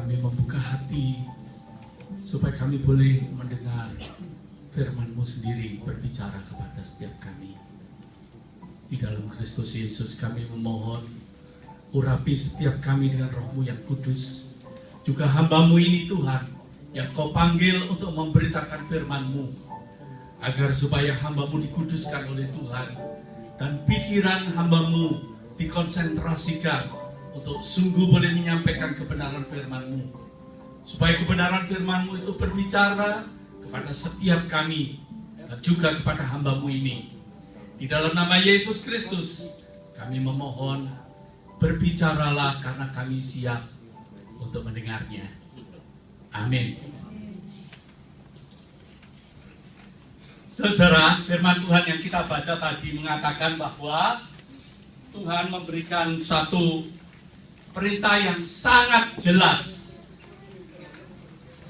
kami membuka hati supaya kami boleh mendengar firman-Mu sendiri berbicara kepada setiap kami. Di dalam Kristus Yesus kami memohon, urapi setiap kami dengan Roh-Mu yang kudus. Juga hamba-Mu ini Tuhan, yang Kau panggil untuk memberitakan firman-Mu, agar supaya hamba-Mu dikuduskan oleh Tuhan, dan pikiran hamba-Mu dikonsentrasikan untuk sungguh boleh menyampaikan kebenaran firman-Mu, supaya kebenaran firman-Mu itu berbicara kepada setiap kami dan juga kepada hamba-Mu ini. Di dalam nama Yesus Kristus kami memohon, berbicaralah karena kami siap untuk mendengarnya. Amin. Saudara, firman Tuhan yang kita baca tadi mengatakan bahwa Tuhan memberikan satu perintah yang sangat jelas,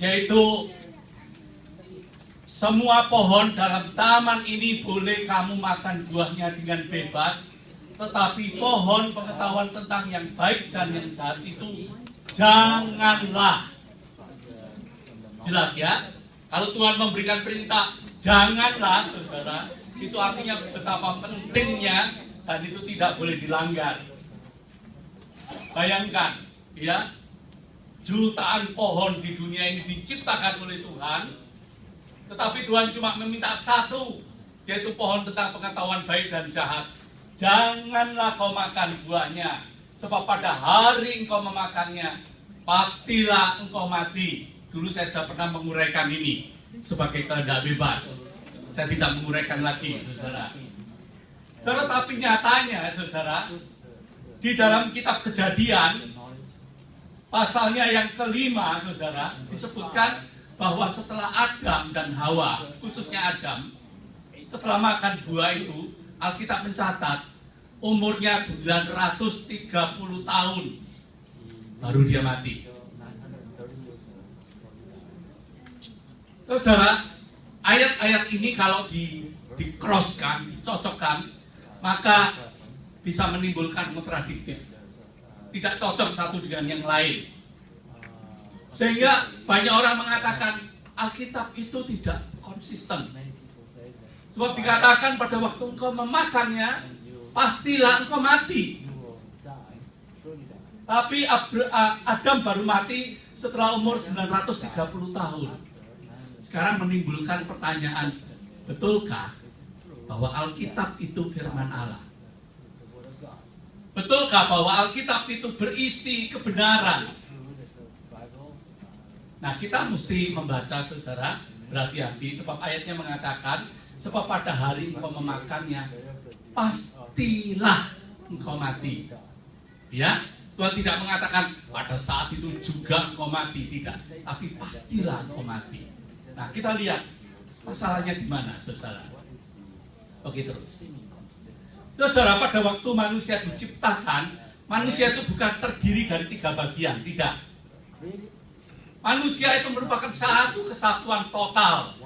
yaitu semua pohon dalam taman ini boleh kamu makan buahnya dengan bebas, tetapi pohon pengetahuan tentang yang baik dan yang jahat itu janganlah. Jelas ya? Kalau Tuhan memberikan perintah janganlah, saudara, itu artinya betapa pentingnya dan itu tidak boleh dilanggar. Bayangkan, ya, jutaan pohon di dunia ini diciptakan oleh Tuhan, tetapi Tuhan cuma meminta satu, yaitu pohon tentang pengetahuan baik dan jahat. Janganlah kau makan buahnya, sebab pada hari engkau memakannya, pastilah engkau mati. Dulu saya sudah pernah menguraikan ini sebagai kehendak bebas. Saya tidak menguraikan lagi, saudara. Tetapi nyatanya, saudara, di dalam kitab Kejadian, pasalnya yang kelima, saudara, disebutkan bahwa setelah Adam dan Hawa, khususnya Adam, setelah makan buah itu, Alkitab mencatat umurnya 930 tahun baru dia mati. Saudara, ayat-ayat ini kalau di-crosskan, dicocokkan, maka bisa menimbulkan kontradiktif. Tidak cocok satu dengan yang lain. Sehingga banyak orang mengatakan Alkitab itu tidak konsisten. Sebab dikatakan pada waktu engkau memakannya, pastilah engkau mati. Tapi Adam baru mati setelah umur 930 tahun. Sekarang menimbulkan pertanyaan, betulkah bahwa Alkitab itu firman Allah? Betulkah bahwa Alkitab itu berisi kebenaran? Nah, kita mesti membaca, saudara, berhati-hati, sebab ayatnya mengatakan, sebab pada hari engkau memakannya, pastilah engkau mati. Ya, Tuhan tidak mengatakan pada saat itu juga engkau mati, tidak, tapi pastilah engkau mati. Nah, kita lihat masalahnya di mana, saudara. Oke, terus. Saudara, pada waktu manusia diciptakan, manusia itu bukan terdiri dari 3 bagian, tidak. Manusia itu merupakan satu kesatuan total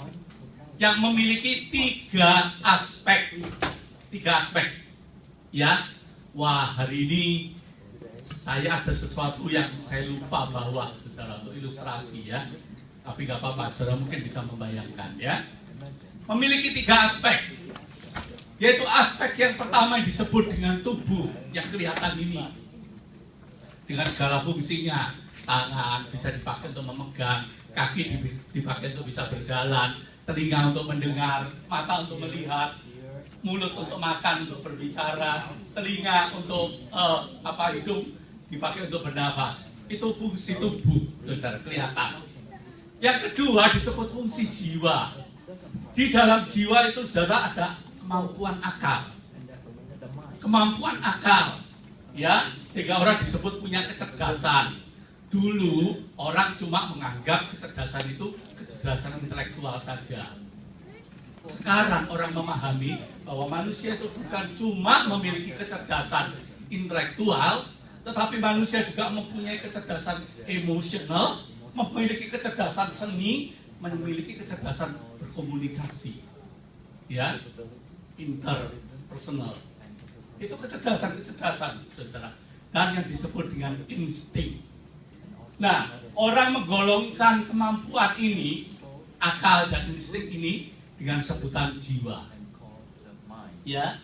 yang memiliki 3 aspek. 3 aspek. Ya, wah, hari ini saya ada sesuatu yang saya lupa bawa, saudara, untuk ilustrasi ya. Tapi nggak apa-apa, saudara mungkin bisa membayangkan ya. Memiliki 3 aspek. Yaitu aspek yang pertama yang disebut dengan tubuh yang kelihatan ini. Dengan segala fungsinya. Tangan bisa dipakai untuk memegang, kaki dipakai untuk bisa berjalan, telinga untuk mendengar, mata untuk melihat, mulut untuk makan, untuk berbicara, telinga untuk hidung dipakai untuk bernafas. Itu fungsi tubuh, saudara, kelihatan. Yang kedua disebut fungsi jiwa. Di dalam jiwa itu, saudara, ada kemampuan akal. Kemampuan akal, ya, sehingga orang disebut punya kecerdasan. Dulu orang cuma menganggap kecerdasan itu kecerdasan intelektual saja. Sekarang orang memahami bahwa manusia itu bukan cuma memiliki kecerdasan intelektual, tetapi manusia juga mempunyai kecerdasan emosional, memiliki kecerdasan seni, memiliki kecerdasan berkomunikasi, ya, interpersonal. Itu kecerdasan, saudara, dan yang disebut dengan insting. Nah, orang menggolongkan kemampuan ini, akal dan insting ini dengan sebutan jiwa. Ya.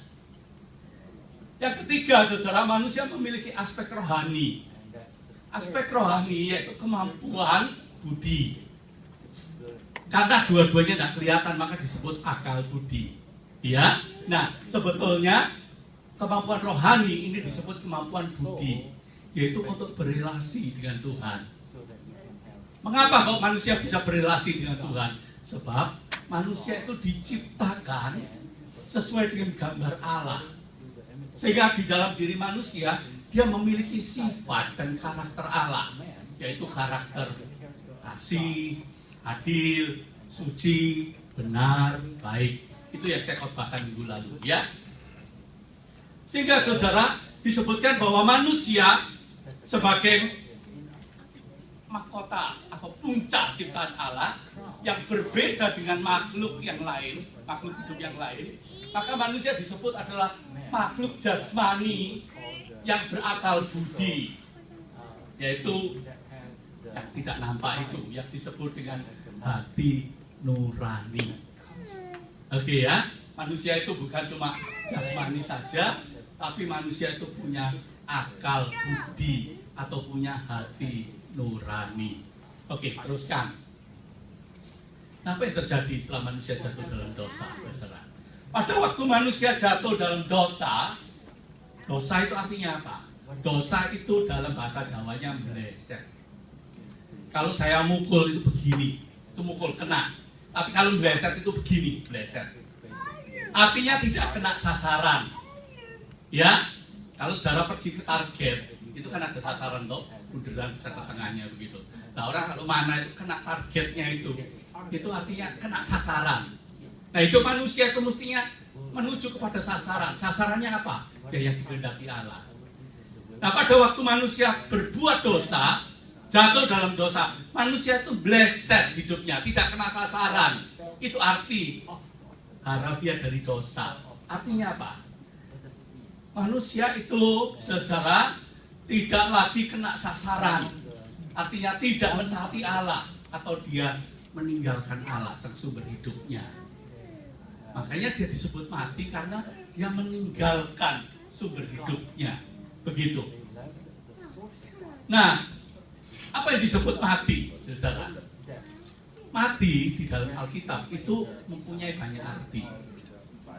Yang ketiga, saudara, manusia memiliki aspek rohani. Aspek rohani yaitu kemampuan budi. Karena dua-duanya tidak kelihatan, maka disebut akal budi. Ya. Nah, sebetulnya kemampuan rohani ini disebut kemampuan budi, yaitu untuk berrelasi dengan Tuhan. Mengapa kok manusia bisa berrelasi dengan Tuhan? Sebab manusia itu diciptakan sesuai dengan gambar Allah. Sehingga di dalam diri manusia, dia memiliki sifat dan karakter Allah, yaitu karakter kasih, adil, suci, benar, baik. Itu yang saya khotbahkan minggu lalu, ya. Sehingga saudara, disebutkan bahwa manusia sebagai mahkota atau puncak ciptaan Allah yang berbeda dengan makhluk yang lain, makhluk hidup yang lain, maka manusia disebut adalah makhluk jasmani yang berakal budi, yaitu yang tidak nampak itu, yang disebut dengan hati nurani. Oke ya, manusia itu bukan cuma jasmani saja, tapi manusia itu punya akal budi atau punya hati nurani. Oke, teruskan. Apa yang terjadi setelah manusia jatuh dalam dosa, saudara? Pada waktu manusia jatuh dalam dosa, dosa itu artinya apa? Dosa itu dalam bahasa Jawanya meleset. Kalau saya mukul itu begini, itu mukul kena. Tapi kalau meleset itu begini, meleset. Artinya tidak kena sasaran. Ya, kalau saudara pergi ke target, itu kan ada sasaran toh, bunderan bisa ke tengahnya begitu. Nah, orang kalau mana itu kena targetnya itu artinya kena sasaran. Nah, itu manusia itu mestinya menuju kepada sasaran. Sasarannya apa? Ya yang dikehendaki Allah. Nah, pada waktu manusia berbuat dosa, jatuh dalam dosa, manusia itu bleset hidupnya, tidak kena sasaran. Itu arti harafiah dari dosa. Artinya apa? Manusia itu, saudara, tidak lagi kena sasaran. Artinya tidak mentaati Allah, atau dia meninggalkan Allah, sang sumber hidupnya. Makanya dia disebut mati karena dia meninggalkan sumber hidupnya. Begitu. Nah, apa yang disebut mati, saudara? Mati di dalam Alkitab itu mempunyai banyak arti.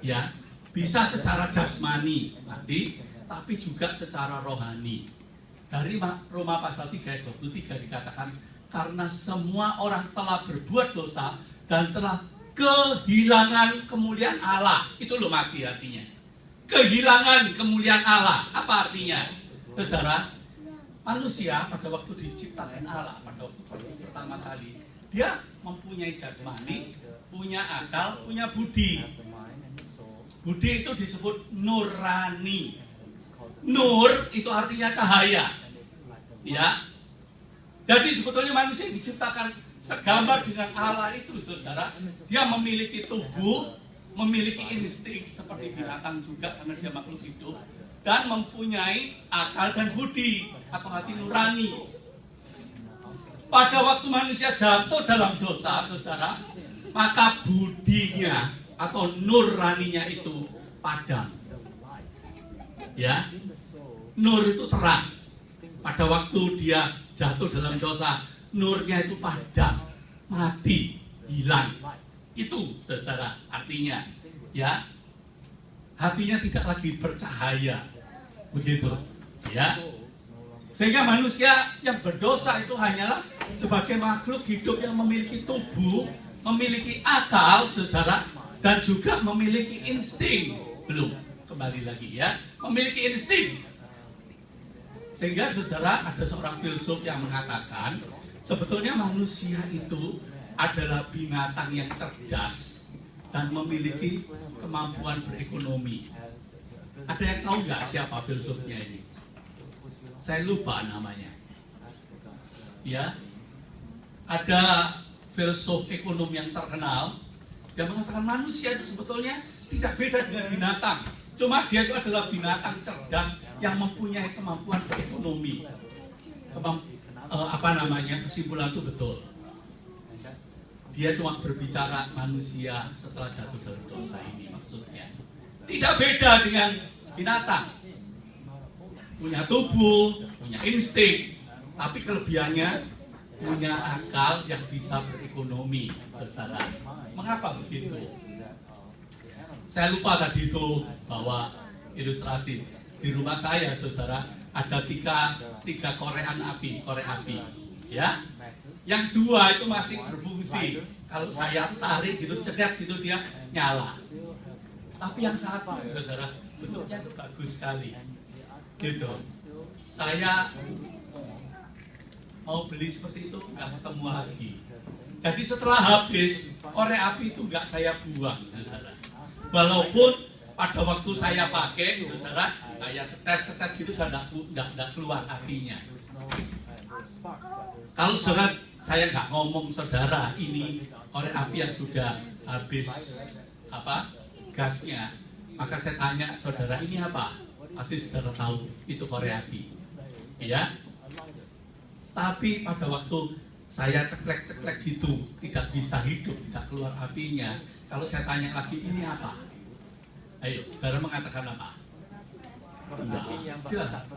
Ya, bisa secara jasmani mati, tapi juga secara rohani. Dari Roma pasal 3 ayat 23 dikatakan, karena semua orang telah berbuat dosa dan telah kehilangan kemuliaan Allah. Itu loh mati artinya. Kehilangan kemuliaan Allah. Apa artinya? Saudara, manusia pada waktu diciptakan Allah, pada waktu pertama kali, dia mempunyai jasmani, punya akal, punya budi. Budi itu disebut nurani. Nur itu artinya cahaya. Ya. Jadi sebetulnya manusia diciptakan segambar dengan Allah itu, saudara. Dia memiliki tubuh, memiliki insting seperti binatang juga karena dia makhluk hidup, dan mempunyai akal dan budi atau hati nurani. Pada waktu manusia jatuh dalam dosa, saudara, maka budinya atau nuraninya itu padam. Ya, nur itu terang. Pada waktu dia jatuh dalam dosa, nurnya itu padam, mati, hilang. Itu, saudara, artinya, ya, hatinya tidak lagi bercahaya, begitu, ya. Sehingga manusia yang berdosa itu hanyalah sebagai makhluk hidup yang memiliki tubuh, memiliki akal, saudara, dan juga memiliki insting. Belum, kembali lagi ya, memiliki insting. Sehingga saudara, ada seorang filsuf yang mengatakan, sebetulnya manusia itu adalah binatang yang cerdas dan memiliki kemampuan berekonomi. Ada yang tahu nggak siapa filsufnya ini? Saya lupa namanya. Ya, ada filsuf ekonomi yang terkenal yang mengatakan manusia itu sebetulnya tidak beda dengan binatang. Cuma dia itu adalah binatang cerdas yang mempunyai kemampuan berekonomi. kesimpulan itu betul. Dia cuma berbicara manusia setelah jatuh dalam dosa ini maksudnya. Tidak beda dengan binatang. Punya tubuh, punya insting, tapi kelebihannya punya akal yang bisa berekonomi secara. Mengapa begitu? Saya lupa tadi itu bawa ilustrasi. Di rumah saya, saudara, ada tiga korek api, ya. Yang dua itu masih berfungsi. Kalau saya tarik gitu, cedet gitu dia nyala. Tapi yang satu, saudara, bentuknya itu bagus sekali. Gitu. Saya mau beli seperti itu nggak ketemu lagi. Jadi setelah habis korek api itu nggak saya buang, saudara. Walaupun pada waktu saya pakai, saudara, saya cetet gitu nggak keluar apinya. Kalau saudara, saya nggak ngomong saudara ini korek api yang sudah habis gasnya, maka saya tanya saudara ini apa? Pasti saudara tahu itu korek api, ya. Tapi pada waktu saya ceklek gitu tidak bisa hidup, tidak keluar apinya. Kalau saya tanya lagi ini apa? Ayo, saudara mengatakan apa?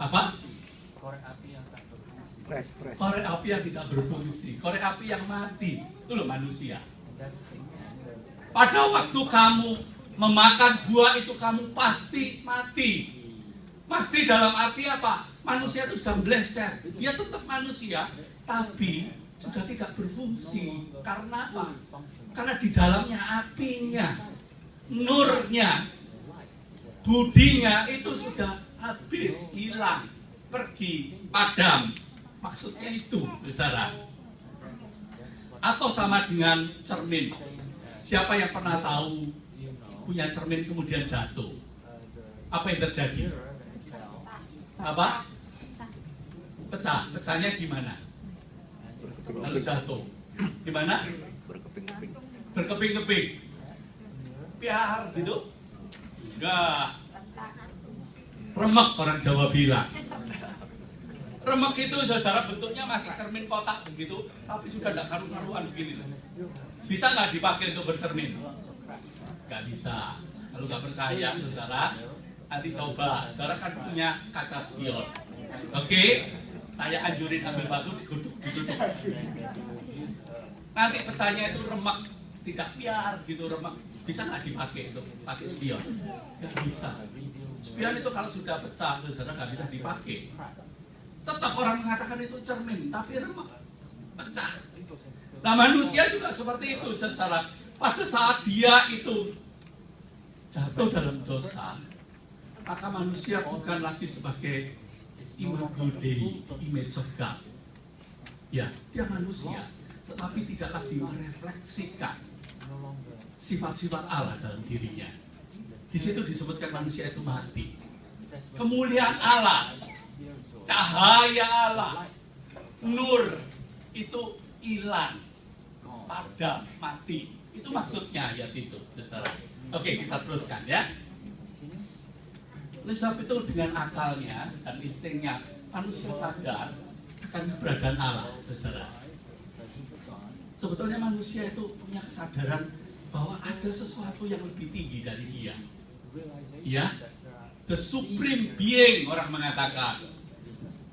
Apa? Korek api yang tak berfungsi. Korek api yang tidak berfungsi, korek api yang mati. Itu loh manusia. Pada waktu kamu memakan buah itu kamu pasti mati. Pasti dalam arti apa? Manusia itu sudah meleset. Dia tetap manusia, tapi sudah tidak berfungsi. Karena apa? Karena di dalamnya apinya, nurnya, budinya itu sudah habis, hilang, pergi, padam. Maksudnya itu, saudara. Atau sama dengan cermin. Siapa yang pernah tahu punya cermin kemudian jatuh? Apa yang terjadi? Apa? Pecah. Pecahnya gimana? Lalu jatuh. Gimana? Berkeping-keping. Piar gitu? Enggak. Remek orang Jawa bilang. Remek itu saudara bentuknya masih cermin kotak begitu, tapi sudah tidak karu-karuan begini. Bisa nggak dipakai untuk bercermin? Nggak bisa. Kalau nggak percaya saudara, nanti coba. Saudara kan punya kaca spion. Oke? Saya anjurin ambil batu ditutup. Nanti pecahnya itu remek, tidak piar gitu remek. Bisa nggak dipakai untuk pakai spion? Nggak bisa. Spion itu kalau sudah pecah, saudara nggak bisa dipakai. Tetap orang mengatakan itu cermin, tapi remek, pecah. Nah manusia juga seperti itu, saudara. Pada saat dia itu jatuh dalam dosa, maka manusia bukan lagi sebagai imago Dei, image of God. Ya, dia manusia, tetapi tidak lagi merefleksikan sifat-sifat Allah dalam dirinya. Di situ disebutkan manusia itu mati. Kemuliaan Allah, cahaya Allah, nur itu hilang, padam, mati. Itu maksudnya ayat itu, saudara. Oke, kita teruskan ya. Oleh sebab itu dengan akalnya dan instingnya manusia sadar akan keberadaan Allah, saudara. Sebetulnya manusia itu punya kesadaran bahwa ada sesuatu yang lebih tinggi dari dia. Ya, the supreme being orang mengatakan.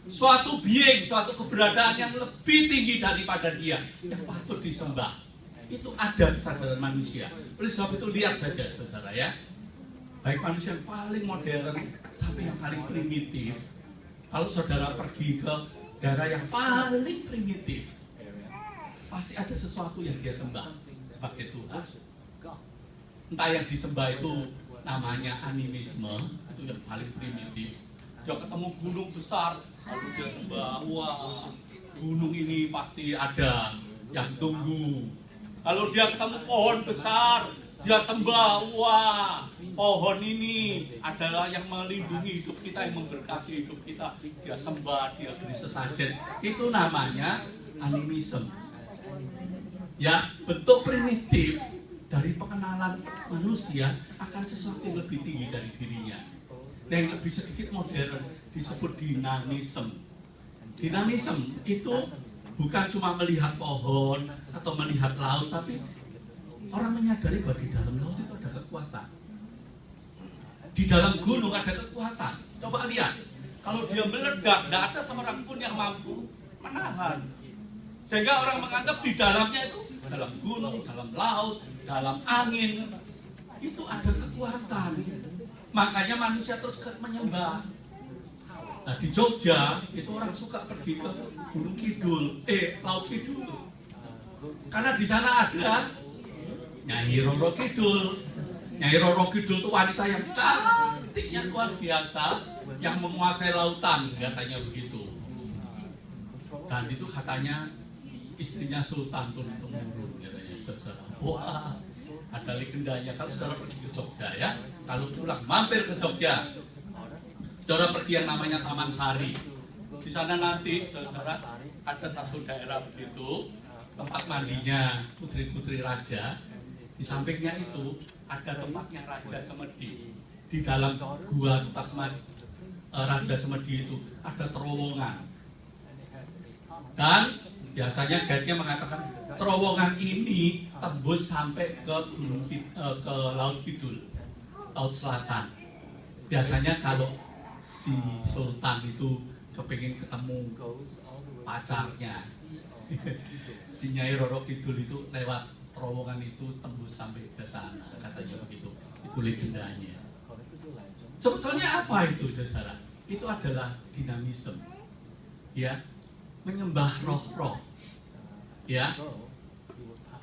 Suatu being, suatu keberadaan yang lebih tinggi daripada dia yang patut disembah. Itu ada kesadaran manusia. Oleh sebab itu lihat saja saudara ya. Baik manusia yang paling modern sampai yang paling primitif. Kalau saudara pergi ke daerah yang paling primitif, pasti ada sesuatu yang dia sembah sebagai Tuhan. Entah yang disembah itu namanya animisme, itu yang paling primitif. Dia ketemu gunung besar, lalu dia sembah, wah gunung ini pasti ada yang tunggu. Kalau dia ketemu pohon besar, dia sembah, wah pohon ini adalah yang melindungi hidup kita, yang memberkati hidup kita. Dia sembah, dia beri sesajen. Itu namanya animisme. Ya, bentuk primitif dari pengenalan manusia akan sesuatu yang lebih tinggi dari dirinya. Nah, yang lebih sedikit modern disebut dinamisme. Dinamisme itu bukan cuma melihat pohon atau melihat laut, tapi orang menyadari bahwa di dalam laut itu ada kekuatan. Di dalam gunung ada kekuatan. Coba lihat, kalau dia meledak, tidak ada seorang pun yang mampu menahan. Sehingga orang menganggap di dalamnya itu, dalam gunung, dalam laut, dalam angin, itu ada kekuatan. Makanya manusia terus menyembah. Nah di Jogja itu orang suka pergi ke Gunung Kidul, Laut Kidul, karena di sana ada Nyai Roro Kidul. Nyai Roro Kidul itu wanita yang cantiknya luar biasa, yang menguasai lautan, katanya begitu. Dan itu katanya istrinya Sultan Turun-Temurun, katanya saudara. Wah, ada legendanya. Kalau saudara pergi ke Jogja ya, kalau pulang mampir ke Jogja, saudara pergi yang namanya Taman Sari. Di sana nanti saudara ada satu daerah begitu, tempat mandinya putri-putri raja. Di sampingnya itu ada tempatnya Raja Semedi. Di dalam gua tempat Raja Semedi itu ada terowongan. Dan biasanya guide-nya mengatakan terowongan ini tembus sampai ke Laut Kidul, Laut Selatan. Biasanya kalau si Sultan itu kepingin ketemu pacarnya, si Nyai Roro Kidul itu lewat terowongan itu tembus sampai ke sana, katanya begitu. Itu legendanya. Sebetulnya apa itu, saudara? Itu adalah dinamisme, ya, menyembah roh-roh, ya.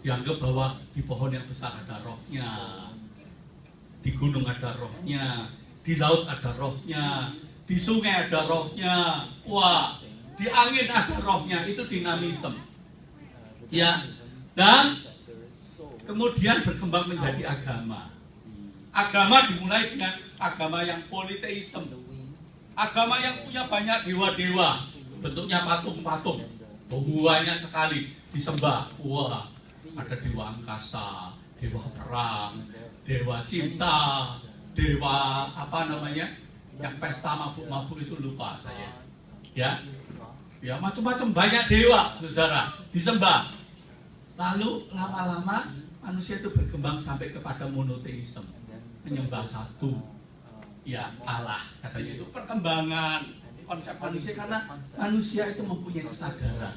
Dianggap bahwa di pohon yang besar ada rohnya, di gunung ada rohnya, di laut ada rohnya, di sungai ada rohnya, wah, di angin ada rohnya. Itu dinamisme, ya. Dan kemudian berkembang menjadi agama. Agama dimulai dengan agama yang politeisme, agama yang punya banyak dewa-dewa, bentuknya patung-patung, banyak sekali disembah. Wah, ada dewa angkasa, dewa perang, dewa cinta, dewa apa namanya, yang pesta mabuk-mabuk itu lupa saya. Ya, ya macam-macam, banyak dewa, saudara, disembah. Lalu lama-lama manusia itu berkembang sampai kepada monoteisme, menyembah satu, ya, Allah. Katanya itu perkembangan konsep manusia, karena manusia itu mempunyai kesadaran,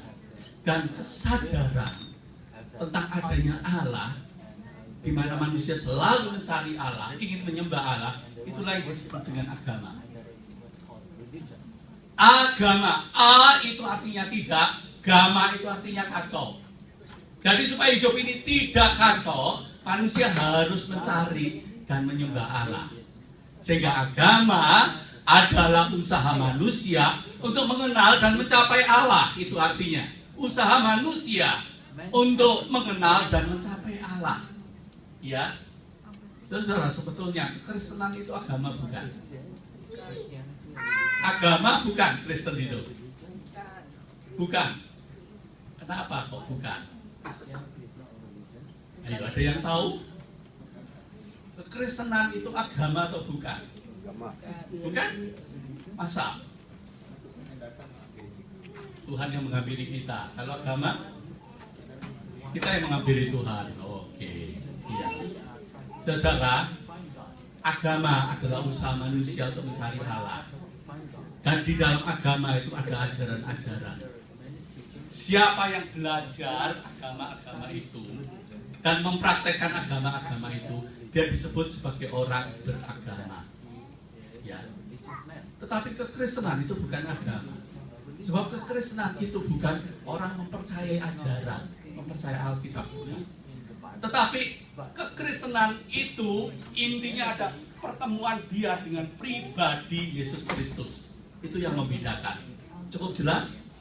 dan kesadaran tentang adanya Allah, di mana manusia selalu mencari Allah, ingin menyembah Allah. Itulah yang disebut dengan agama. Agama, A itu artinya tidak, gama itu artinya kacau. Jadi supaya hidup ini tidak kacau, manusia harus mencari dan menyembah Allah. Sehingga agama adalah usaha manusia untuk mengenal dan mencapai Allah. Itu artinya usaha manusia untuk mengenal dan mencapai Allah. Ya, saudara, sebetulnya kekristenan itu agama bukan? Agama bukan Kristen itu? Bukan. Kenapa kok bukan? Ayo, ada yang tahu? Kekristenan itu agama atau bukan? Bukan? Masa? Tuhan yang menghampiri kita. Kalau agama, kita yang menghampiri Tuhan. Oke, iya. Saudara, agama adalah usaha manusia untuk mencari Allah. Dan di dalam agama itu ada ajaran-ajaran. Siapa yang belajar agama-agama itu dan mempraktekkan agama-agama itu, dia disebut sebagai orang beragama. Ya. Tetapi kekristenan itu bukan agama. Sebab kekristenan itu bukan orang mempercayai ajaran, mempercayai Alkitab. Tetapi kekristenan itu intinya ada pertemuan dia dengan pribadi Yesus Kristus. Itu yang membedakan. Cukup jelas?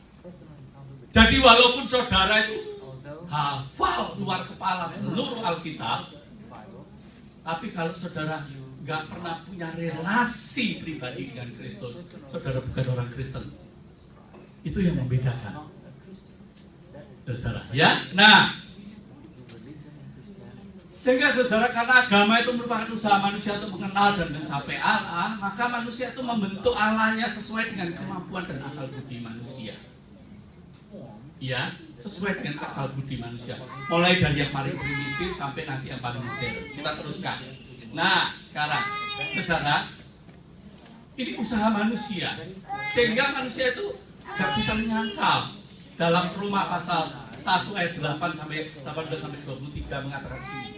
Jadi walaupun saudara itu hafal luar kepala seluruh Alkitab, tapi kalau saudara nggak pernah punya relasi pribadi dengan Kristus, saudara bukan orang Kristen. Itu yang membedakan, saudara. Ya, nah, Sehingga saudara, karena agama itu merupakan usaha manusia untuk mengenal dan mencapai Allah, maka manusia itu membentuk Allahnya sesuai dengan kemampuan dan akal budi manusia. Ya, sesuai dengan akal budi manusia. Mulai dari yang paling primitif sampai nanti yang paling modern. Kita teruskan. Nah, sekarang, saudara, ini usaha manusia. Sehingga manusia itu tidak bisa menyangkal. Dalam Roma pasal 1 ayat 8 sampai 18 sampai 23 mengatakan ini.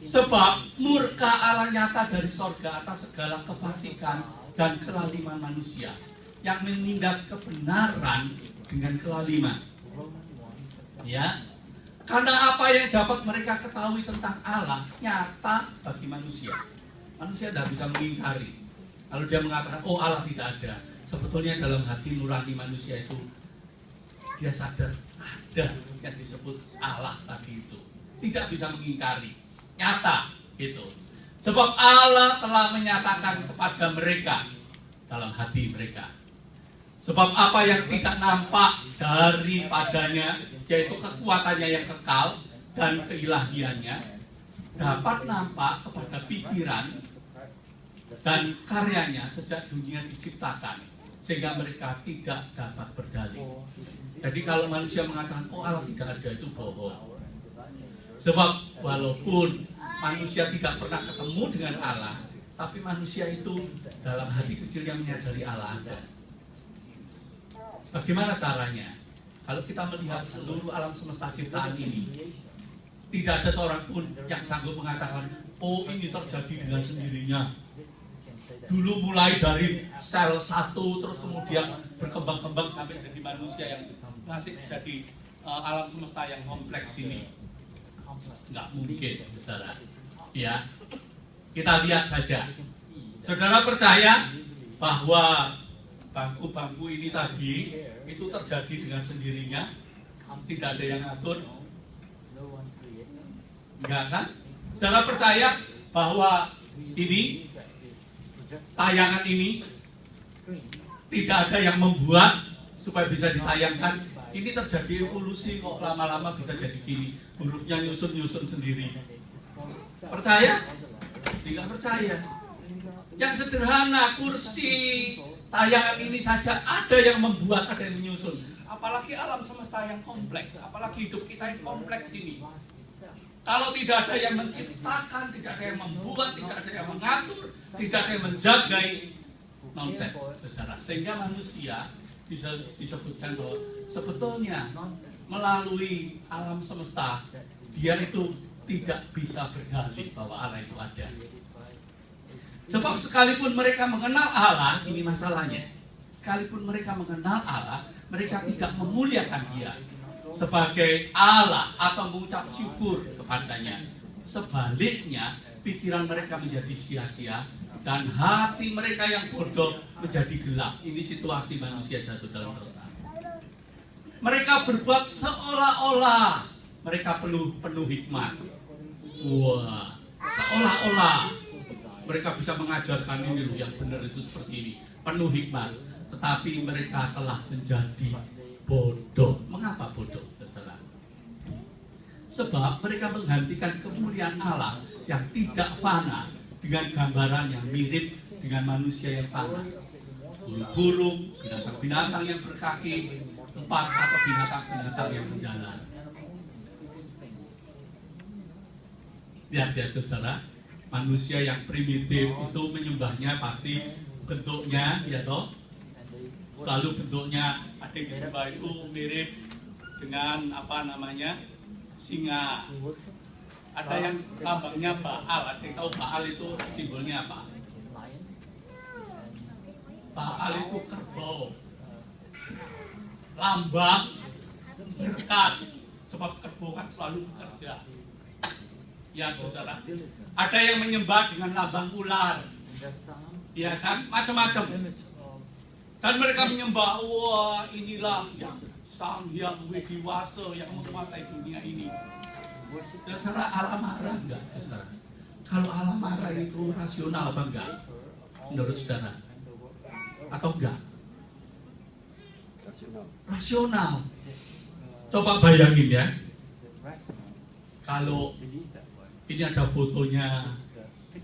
Sebab murka Allah nyata dari sorga atas segala kefasikan dan kelaliman manusia yang menindas kebenaran dengan kelaliman. Ya, karena apa yang dapat mereka ketahui tentang Allah nyata bagi manusia. Manusia tidak bisa mengingkari. Kalau dia mengatakan, oh Allah tidak ada, sebetulnya dalam hati nurani manusia itu dia sadar ada yang disebut Allah tadi itu. Tidak bisa mengingkari. Nyata itu. Sebab Allah telah menyatakan kepada mereka dalam hati mereka. Sebab apa yang tidak nampak daripadanya, yaitu kekuatannya yang kekal dan keilahiannya, dapat nampak kepada pikiran dan karyanya sejak dunia diciptakan, sehingga mereka tidak dapat berdalih. Jadi kalau manusia mengatakan, oh Allah tidak ada, itu bohong. Sebab walaupun manusia tidak pernah ketemu dengan Allah, tapi manusia itu dalam hati kecilnya menyadari Allah ada. Bagaimana caranya? Kalau kita melihat seluruh alam semesta ciptaan ini, tidak ada seorang pun yang sanggup mengatakan, oh ini terjadi dengan sendirinya. Dulu mulai dari sel satu, terus kemudian berkembang-kembang sampai jadi manusia yang masih jadi alam semesta yang kompleks ini. Nggak mungkin, saudara. Ya, kita lihat saja. Saudara percaya bahwa bangku-bangku ini tadi itu terjadi dengan sendirinya, tidak ada yang ngatur? Enggak kan? Saudara percaya bahwa ini tayangan ini tidak ada yang membuat supaya bisa ditayangkan? Ini terjadi evolusi kok, lama-lama bisa jadi gini, hurufnya nyusun-nyusun sendiri. Percaya? Tidak percaya. Yang sederhana, kursi tayangan ini saja ada yang membuat, ada yang menyusun. Apalagi alam semesta yang kompleks, apalagi hidup kita yang kompleks ini. Kalau tidak ada yang menciptakan, tidak ada yang membuat, tidak ada yang mengatur, tidak ada yang menjagai, nonsen, saudara. Sehingga manusia bisa disebutkan bahwa sebetulnya melalui alam semesta dia itu tidak bisa berdalih bahwa Allah itu ada. Sebab sekalipun mereka mengenal Allah, ini masalahnya. Sekalipun mereka mengenal Allah, mereka tidak memuliakan Dia sebagai Allah atau mengucap syukur kepadanya. Sebaliknya, pikiran mereka menjadi sia-sia dan hati mereka yang bodoh menjadi gelap. Ini situasi manusia jatuh dalam dosa. Mereka berbuat seolah-olah mereka penuh hikmat. Wah, seolah-olah mereka bisa mengajarkan ini loh, yang benar itu seperti ini, penuh hikmat. Tetapi mereka telah menjadi bodoh. Mengapa bodoh, saudara? Sebab mereka menggantikan kemuliaan Allah yang tidak fana dengan gambaran yang mirip dengan manusia yang fana. Burung-burung, binatang-binatang yang berkaki empat, atau binatang-binatang yang berjalan. Lihat ya saudara, manusia yang primitif itu menyembahnya pasti bentuknya, ya toh, selalu bentuknya ada yang disembah itu mirip dengan apa namanya, singa. Ada yang lambangnya Baal. Ada yang tahu Baal itu simbolnya apa? Baal itu kerbau, lambang berkat, sebab kerbau kan selalu bekerja. Ya saudara, ada yang menyembah dengan lambang ular, ya kan, macam-macam. Dan mereka menyembah, wah inilah yang Sang Hyang Widiwasa yang menguasai dunia ini. Saudara, Allah marah enggak, saudara? Kalau Allah marah itu rasional apa enggak? Menurut saudara? Atau enggak? Rasional. Coba bayangin ya. Kalau Ini ada fotonya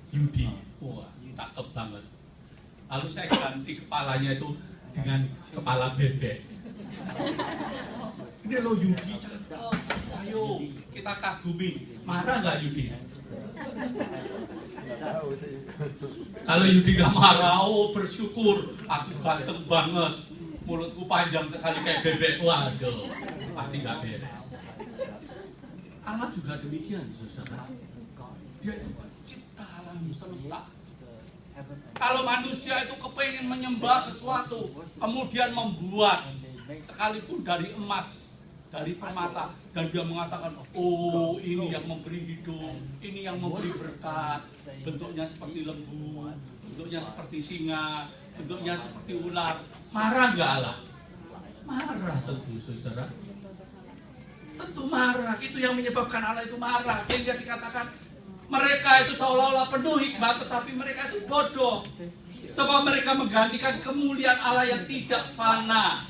Yudi. Wah, cakep banget. Lalu saya ganti kepalanya itu dengan kepala bebek. Ini lo Yudi cakep. Ayo kita kagumi. Marah nggak Yudi? Kalau Yudi nggak marah, oh bersyukur. Aku ganteng banget. Mulutku panjang sekali kayak bebek. Waduh, pasti nggak beres. Allah juga demikian, saudara. Dia itu pencipta alam semesta. Kalau manusia itu kepengen menyembah sesuatu, kemudian membuat sekalipun dari emas, dari permata, dan dia mengatakan, oh ini yang memberi hidup, ini yang memberi berkat, bentuknya seperti lembu, bentuknya seperti singa, bentuknya seperti ular. Marah nggak Allah? Marah tentu, saudara. Tentu marah. Itu yang menyebabkan Allah itu marah. Sehingga dikatakan mereka itu seolah-olah penuh hikmat, tetapi mereka itu bodoh. Sebab mereka menggantikan kemuliaan Allah yang tidak fana.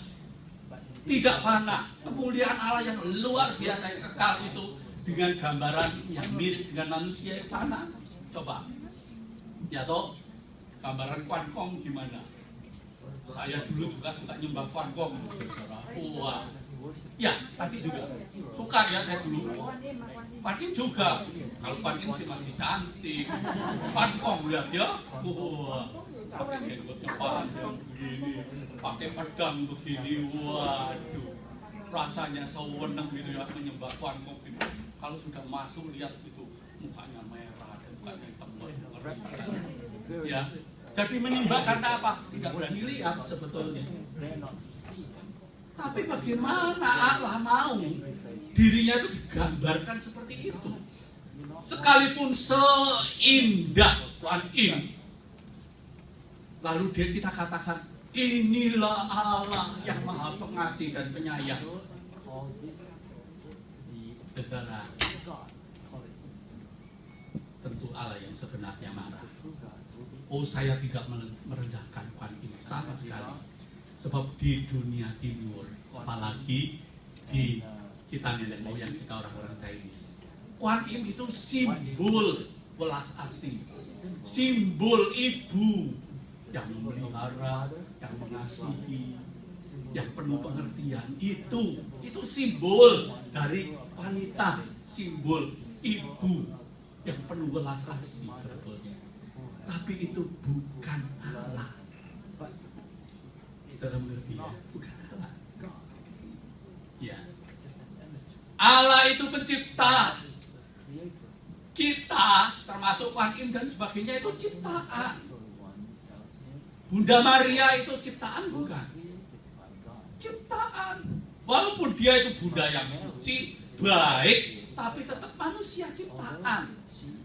Tidak fana. Kemuliaan Allah yang luar biasa, yang kekal itu dengan gambaran yang mirip dengan manusia yang fana. Coba. Ya toh, gambaran kuankong gimana? Saya dulu juga suka nyembah kuankong, saudara. Wah. Ya, pasti juga suka ya saya dulu. Kuan juga. Kalau Kuan sih masih cantik. Kuankong lihat ya. Wah, pakai jenggotnya panjang begini, pakai pedang begini. Waduh, rasanya sewenang gitu ya menyembah Kuankong ini. Kalau sudah masuk lihat itu mukanya merah dan mukanya hitam. Ya, jadi menyembah karena apa? Tidak berani lihat sebetulnya. Tapi bagaimana Allah mau dirinya itu digambarkan seperti itu? Sekalipun seindah Kuan Yin, lalu kita katakan inilah Allah yang maha pengasih dan penyayang. Saudara, tentu Allah yang sebenarnya marah. Oh, saya tidak merendahkan Kuan Yin sama sekali. Sebab di dunia timur, apalagi di kita nenek moyang kita orang-orang Chinese, Kuan Yin itu simbol welas asih, simbol ibu yang memelihara, yang mengasihi, yang penuh pengertian. Itu simbol dari wanita, simbol ibu yang penuh welas asih sebetulnya. Tapi itu bukan Allah. Saudara mengerti ya? Bukan Allah. Ya. Allah itu pencipta. Kita, termasuk Kuan Yin dan sebagainya, itu ciptaan. Bunda Maria itu ciptaan bukan? Ciptaan. Walaupun dia itu Bunda yang suci, baik, tapi tetap manusia ciptaan.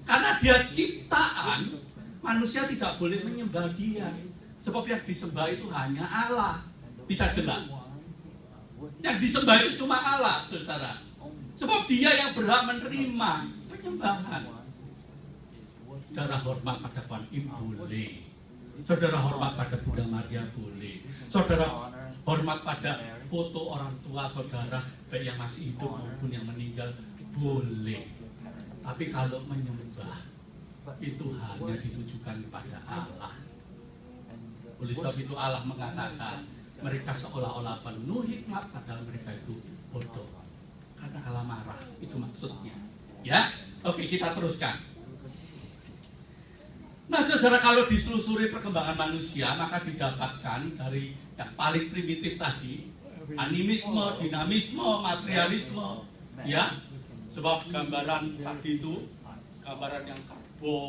Karena dia ciptaan, manusia tidak boleh menyembah dia. Sebab yang disembah itu hanya Allah. Bisa jelas. Yang disembah itu cuma Allah, saudara. Sebab dia yang berhak menerima penyembahan. Saudara hormat pada Kuan Yin boleh. Saudara hormat pada Bunda Maria boleh. Saudara hormat pada foto orang tua saudara, baik yang masih hidup maupun yang meninggal, boleh. Tapi kalau menyembah, itu hanya ditujukan kepada Allah. Oleh sebab itu Allah mengatakan mereka seolah-olah penuh hikmat, padahal mereka itu bodoh. Karena Allah marah, itu maksudnya. Ya, oke kita teruskan. Nah saudara, kalau diselusuri perkembangan manusia, maka didapatkan dari yang paling primitif tadi, animisme, dinamisme, materialisme. Ya, sebab gambaran tadi itu, gambaran yang karbo,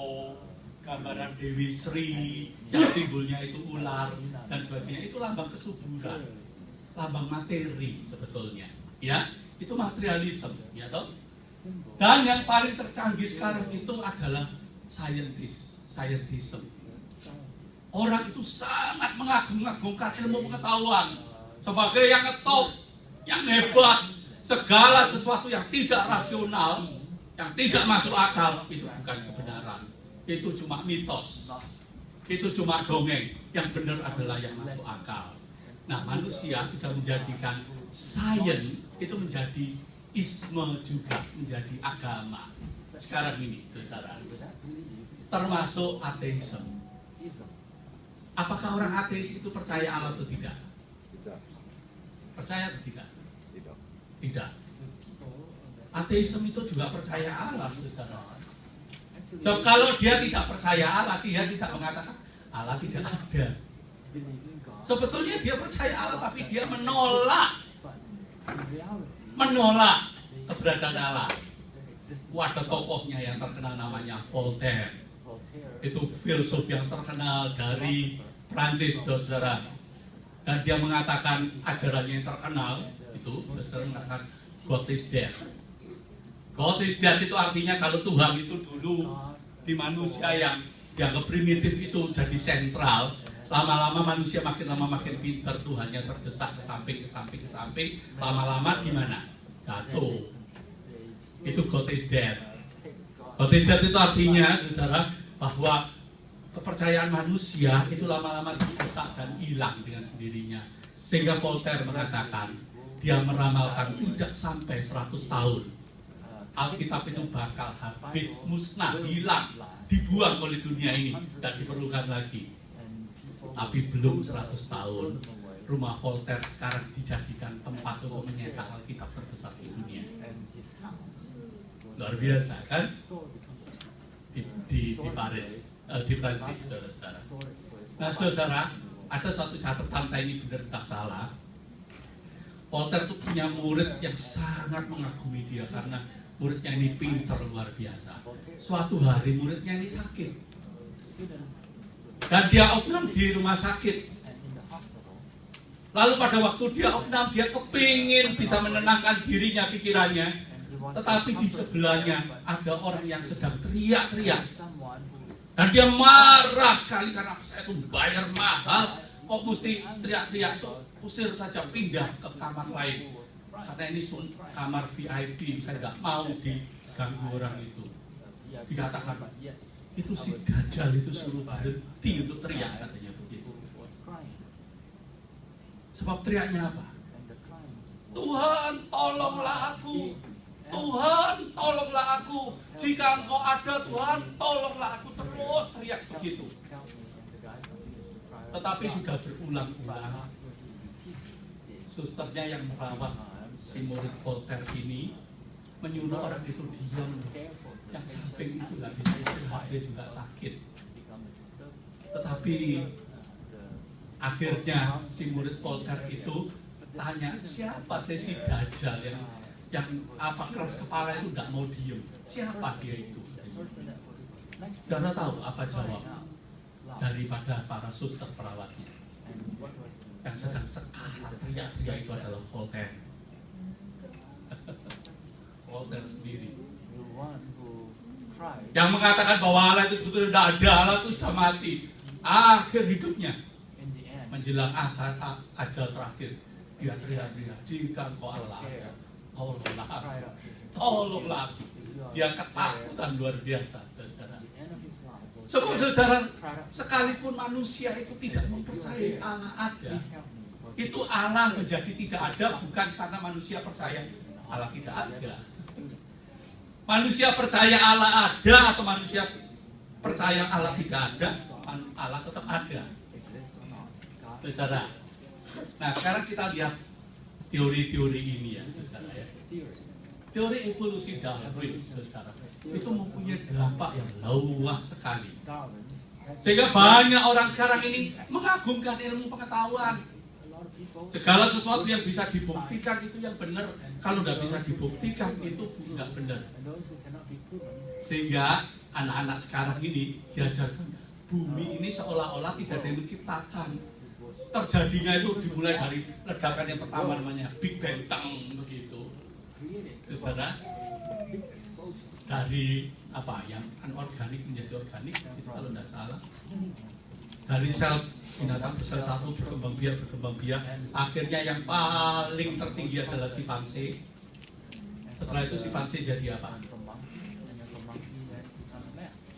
gambaran Dewi Sri yang simbolnya itu ular dan sebagainya, itu lambang kesuburan, lambang materi sebetulnya, ya itu materialisme, ya toh. Dan yang paling tercanggih sekarang itu adalah scientism. Orang itu sangat mengagung-agungkan ilmu pengetahuan sebagai yang ngetop, yang hebat. Segala sesuatu yang tidak rasional, yang tidak masuk akal, itu bukan kebenaran. Itu cuma mitos, itu cuma dongeng. Yang benar adalah yang masuk akal. Nah, manusia sudah menjadikan sains itu menjadi isme juga, menjadi agama. sekarang ini, saudara, termasuk ateisme. Apakah orang ateis itu percaya Allah atau tidak? Percaya atau tidak? Tidak. Ateisme itu juga percaya Allah, saudara. So, kalau dia tidak percaya Allah, dia tidak mengatakan Allah tidak ada. Sebetulnya dia percaya Allah, tapi dia menolak keberadaan Allah. Ada tokohnya yang terkenal namanya Voltaire. Itu filsuf yang terkenal dari Prancis, saudara. Dan dia mengatakan ajarannya yang terkenal itu, saudara, mengatakan God is dead. God is dead itu artinya kalau Tuhan itu dulu di manusia yang dianggap primitif itu jadi sentral, lama-lama manusia makin lama makin pintar, Tuhannya terdesak ke samping, lama-lama gimana? Jatuh. Itu God is dead. God is dead itu artinya, saudara, bahwa kepercayaan manusia itu lama-lama terdesak dan hilang dengan sendirinya. Sehingga Voltaire mengatakan, dia meramalkan tidak sampai 100 tahun Alkitab itu bakal habis, musnah, hilang, dibuang oleh dunia ini, tidak diperlukan lagi. Tapi belum 100 tahun, rumah Voltaire sekarang dijadikan tempat untuk menyetak Alkitab terbesar di dunia. Luar biasa kan? Di Paris, di Prancis, saudara-saudara. Nah, saudara, ada suatu catatan, ini benar tak salah. Voltaire itu punya murid yang sangat mengagumi dia karena muridnya ini pintar luar biasa. Suatu hari muridnya ini sakit dan dia opnam di rumah sakit. Lalu pada waktu dia opnam, dia kepingin bisa menenangkan dirinya, pikirannya. Tetapi di sebelahnya ada orang yang sedang teriak-teriak. Dan dia marah sekali karena saya itu bayar mahal, kok mesti teriak-teriak. Itu usir saja, pindah ke kamar lain. Karena ini kamar VIP, saya nggak mau diganggu orang itu. Dikatakan, itu si Dajjal itu suruh berhenti untuk teriak, katanya begitu. Sebab teriaknya apa? Tuhan, tolonglah aku. Tuhan, tolonglah aku. Jika Engkau ada, Tuhan, tolonglah aku. Terus teriak begitu. Tetapi sudah berulang-ulang, susternya yang merawat si murid Voltaire ini menyuruh orang itu diam. Yang samping itu nggak bisa istirahat, dia juga sakit. Tetapi akhirnya si murid Voltaire itu tanya, siapa si Dajjal yang apa keras kepala itu nggak mau diem? Siapa dia itu? Saudara tahu apa jawab daripada para suster perawatnya? Yang sedang sekarat teriak-teriak itu adalah Voltaire. Voltaire sendiri yang mengatakan bahwa Allah itu sebetulnya tidak ada, Allah itu sudah mati. Akhir hidupnya menjelang ajal terakhir, dia teriak-teriak, jika Engkau Allah ada, tolonglah aku. Dia ketakutan luar biasa, saudara. Sebab saudara, sekalipun manusia itu tidak mempercayai Allah ada, itu Allah menjadi tidak ada bukan karena manusia percaya Allah tidak ada. Manusia percaya Allah ada atau manusia percaya Allah tidak ada, Allah tetap ada. Saudara. Nah, sekarang kita lihat teori-teori ini ya, saudara ya. Teori evolusi Darwin, saudara, itu mempunyai dampak yang luas sekali. Sehingga banyak orang sekarang ini mengagungkan ilmu pengetahuan. Segala sesuatu yang bisa dibuktikan itu yang benar. Kalau nggak bisa dibuktikan itu nggak benar. Sehingga anak-anak sekarang ini diajarkan bumi ini seolah-olah tidak ada yang menciptakan. Terjadinya itu dimulai dari ledakan yang pertama namanya Big Bang begitu. Saudara, dari apa yang anorganik menjadi organik itu kalau tidak salah. Dari sel binatang sel satu berkembang biak, akhirnya yang paling tertinggi adalah simpanse. Setelah itu simpanse jadi apa?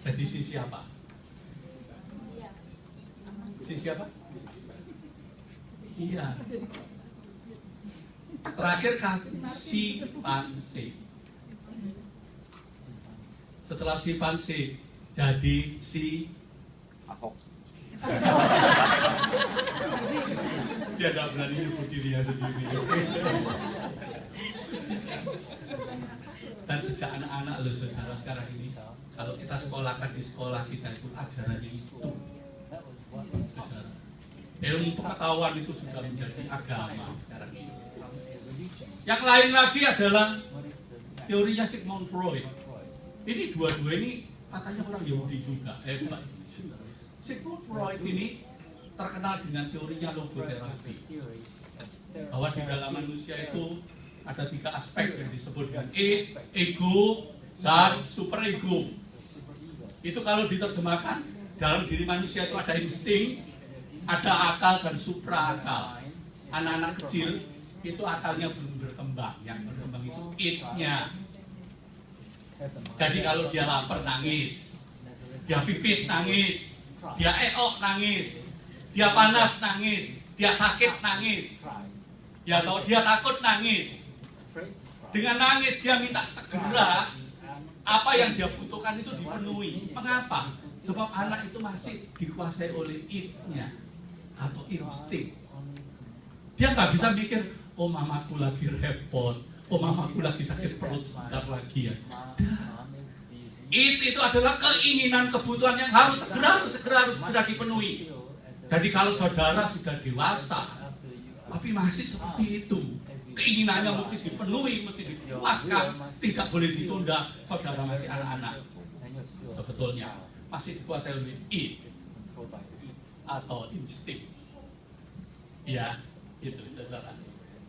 Jadi sisi apa? Sisi apa? Iya. Terakhir simpanse. Setelah si Panse jadi si Ahok. dia tidak berani nyebut dirinya sendiri. Dan sejak anak-anak loh saudara sekarang ini, kalau kita sekolahkan di sekolah kita itu ajarannya itu, saudara. Ilmu pengetahuan itu sudah menjadi agama sekarang ini. Yang lain lagi adalah teorinya Sigmund Freud. Ini dua-dua ini katanya orang Yahudi juga, hebat. Sigmund Freud ini terkenal dengan teorinya logoterapi, bahwa di dalam manusia itu ada 3 aspek yang disebut dengan ego, dan superego. Itu kalau diterjemahkan, dalam diri manusia itu ada insting, ada akal dan supraakal. Anak-anak kecil itu akalnya belum berkembang, yang berkembang itu id-nya. Jadi kalau dia lapar nangis, dia pipis nangis, dia eok nangis, dia panas nangis, dia sakit nangis, ya atau dia takut nangis. Dengan nangis dia minta segera apa yang dia butuhkan itu dipenuhi. Mengapa? Sebab anak itu masih dikuasai oleh id-nya atau insting. Dia nggak bisa mikir, oh mamaku lagi repot, oh mamaku lagi sakit perut sebentar lagi ya. Itu adalah keinginan, kebutuhan yang harus segera dipenuhi. Jadi kalau saudara sudah dewasa, tapi masih seperti itu, keinginannya mesti dipenuhi, mesti dipuaskan, tidak boleh ditunda. Saudara masih anak-anak, sebetulnya masih dikuasai oleh id atau insting. Ya, gitu saudara.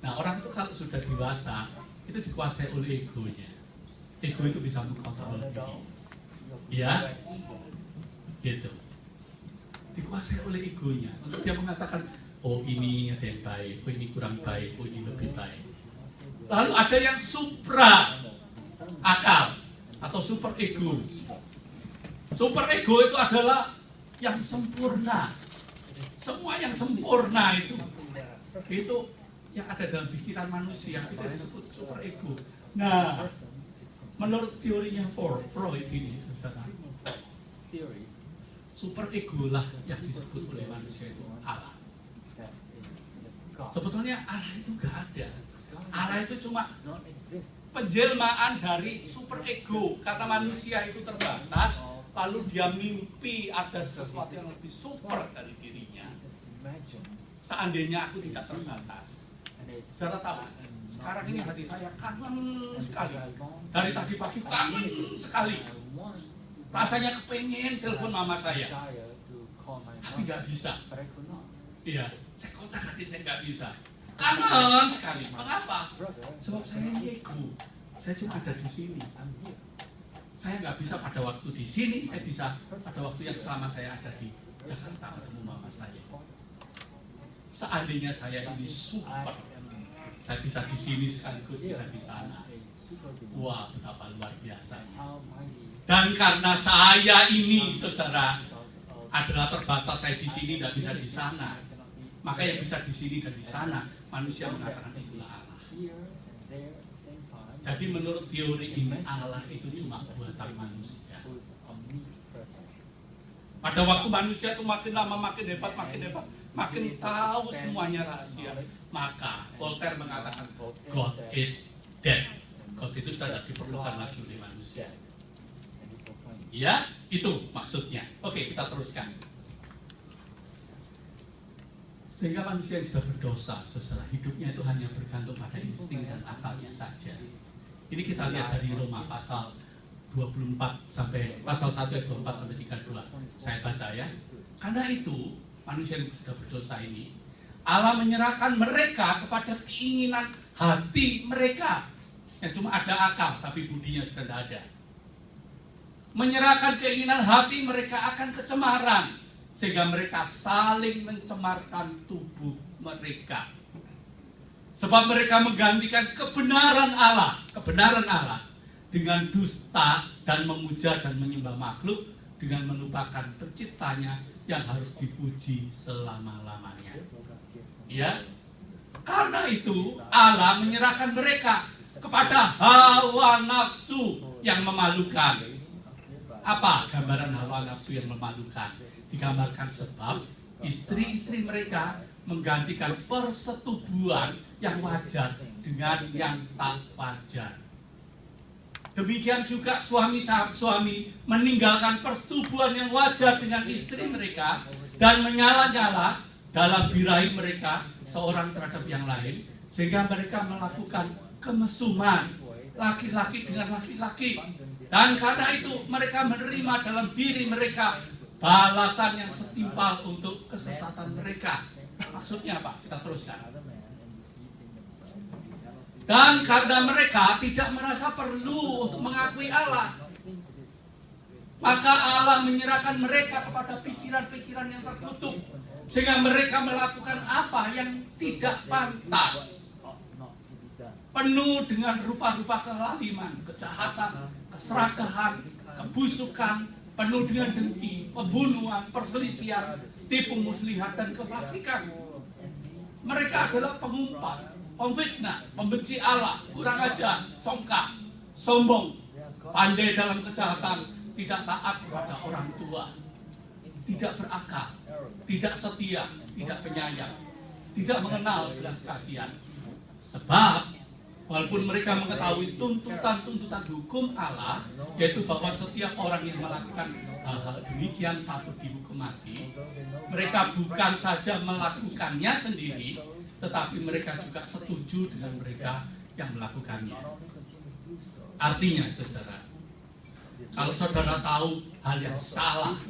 Nah, orang itu kalau sudah dewasa itu dikuasai oleh egonya. Ego itu bisa mengkontrol diri. Ya, gitu. Dikuasai oleh egonya. Untuk dia mengatakan, oh ini ada yang baik, oh ini kurang baik, oh ini lebih baik. Lalu ada yang supra akal atau super ego. Super ego itu adalah yang sempurna. Semua yang sempurna itu yang ada dalam pikiran manusia itu disebut super ego. Nah, menurut teorinya Freud ini, saudara, super ego lah yang disebut oleh manusia itu Allah. Sebetulnya Allah itu gak ada. Allah itu cuma penjelmaan dari super ego, karena manusia itu terbatas. Lalu dia mimpi ada sesuatu yang lebih super dari dirinya. Seandainya aku tidak terbatas. Saudara tahu, sekarang ini hati saya kangen sekali. Dari tadi pagi kangen sekali. Rasanya kepengen telepon mama saya, tapi nggak bisa. Iya, saya kontak hati saya nggak bisa. Kangen sekali. Mengapa? Sebab saya ini ego. Saya cuma ada di sini. Saya nggak bisa pada waktu di sini. Saya bisa pada waktu yang selama saya ada di Jakarta ketemu mama saya. Seandainya saya ini super, saya bisa di sini sekaligus bisa di sana. Wah, betapa luar biasanya. Dan karena saya ini, saudara, adalah terbatas, saya di sini tidak bisa di sana. Maka yang bisa di sini dan di sana, manusia mengatakan itulah Allah. Jadi menurut teori ini, Allah itu cuma buatan manusia. Pada waktu manusia itu makin lama makin hebat, makin tahu semuanya rahasia. Maka Voltaire mengatakan God is dead. God itu sudah tidak diperlukan lagi oleh manusia. Ya, itu maksudnya. Oke, kita teruskan. Sehingga manusia yang sudah berdosa, saudara, hidupnya itu hanya bergantung pada insting dan akalnya saja. Ini kita lihat dari Roma pasal 24 sampai pasal 1 ayat 24 sampai 32. Saya baca ya. Karena itu manusia yang sudah berdosa ini, Allah menyerahkan mereka kepada keinginan hati mereka yang cuma ada akal tapi budinya sudah tidak ada. Menyerahkan keinginan hati mereka akan kecemaran sehingga mereka saling mencemarkan tubuh mereka. Sebab mereka menggantikan kebenaran Allah dengan dusta dan memuja dan menyembah makhluk dengan melupakan penciptanya yang harus dipuji selama-lamanya. Ya, karena itu Allah menyerahkan mereka kepada hawa nafsu yang memalukan. Apa gambaran hawa nafsu yang memalukan? Digambarkan sebab istri-istri mereka menggantikan persetubuhan yang wajar dengan yang tak wajar. Demikian juga suami meninggalkan persetubuhan yang wajar dengan istri mereka dan menyala-nyala dalam birahi mereka seorang terhadap yang lain, sehingga mereka melakukan kemesuman laki-laki dengan laki-laki. Dan karena itu mereka menerima dalam diri mereka balasan yang setimpal untuk kesesatan mereka. Maksudnya apa? Kita teruskan. Dan karena mereka tidak merasa perlu untuk mengakui Allah, maka Allah menyerahkan mereka kepada pikiran-pikiran yang tertutup, sehingga mereka melakukan apa yang tidak pantas, penuh dengan rupa-rupa kelaliman, kejahatan, keserakahan, kebusukan, penuh dengan dengki, pembunuhan, perselisihan, tipu muslihat, dan kefasikan. Mereka adalah pengumpat, pemfitnah, pembenci Allah, kurang ajar, congkak, sombong, pandai dalam kejahatan, tidak taat kepada orang tua, tidak berakal, tidak setia, tidak penyayang, tidak mengenal belas kasihan. Sebab walaupun mereka mengetahui tuntutan-tuntutan hukum Allah, yaitu bahwa setiap orang yang melakukan hal-hal demikian patut dihukum mati, mereka bukan saja melakukannya sendiri, tetapi mereka juga setuju dengan mereka yang melakukannya. Artinya, saudara, kalau saudara tahu hal yang salah,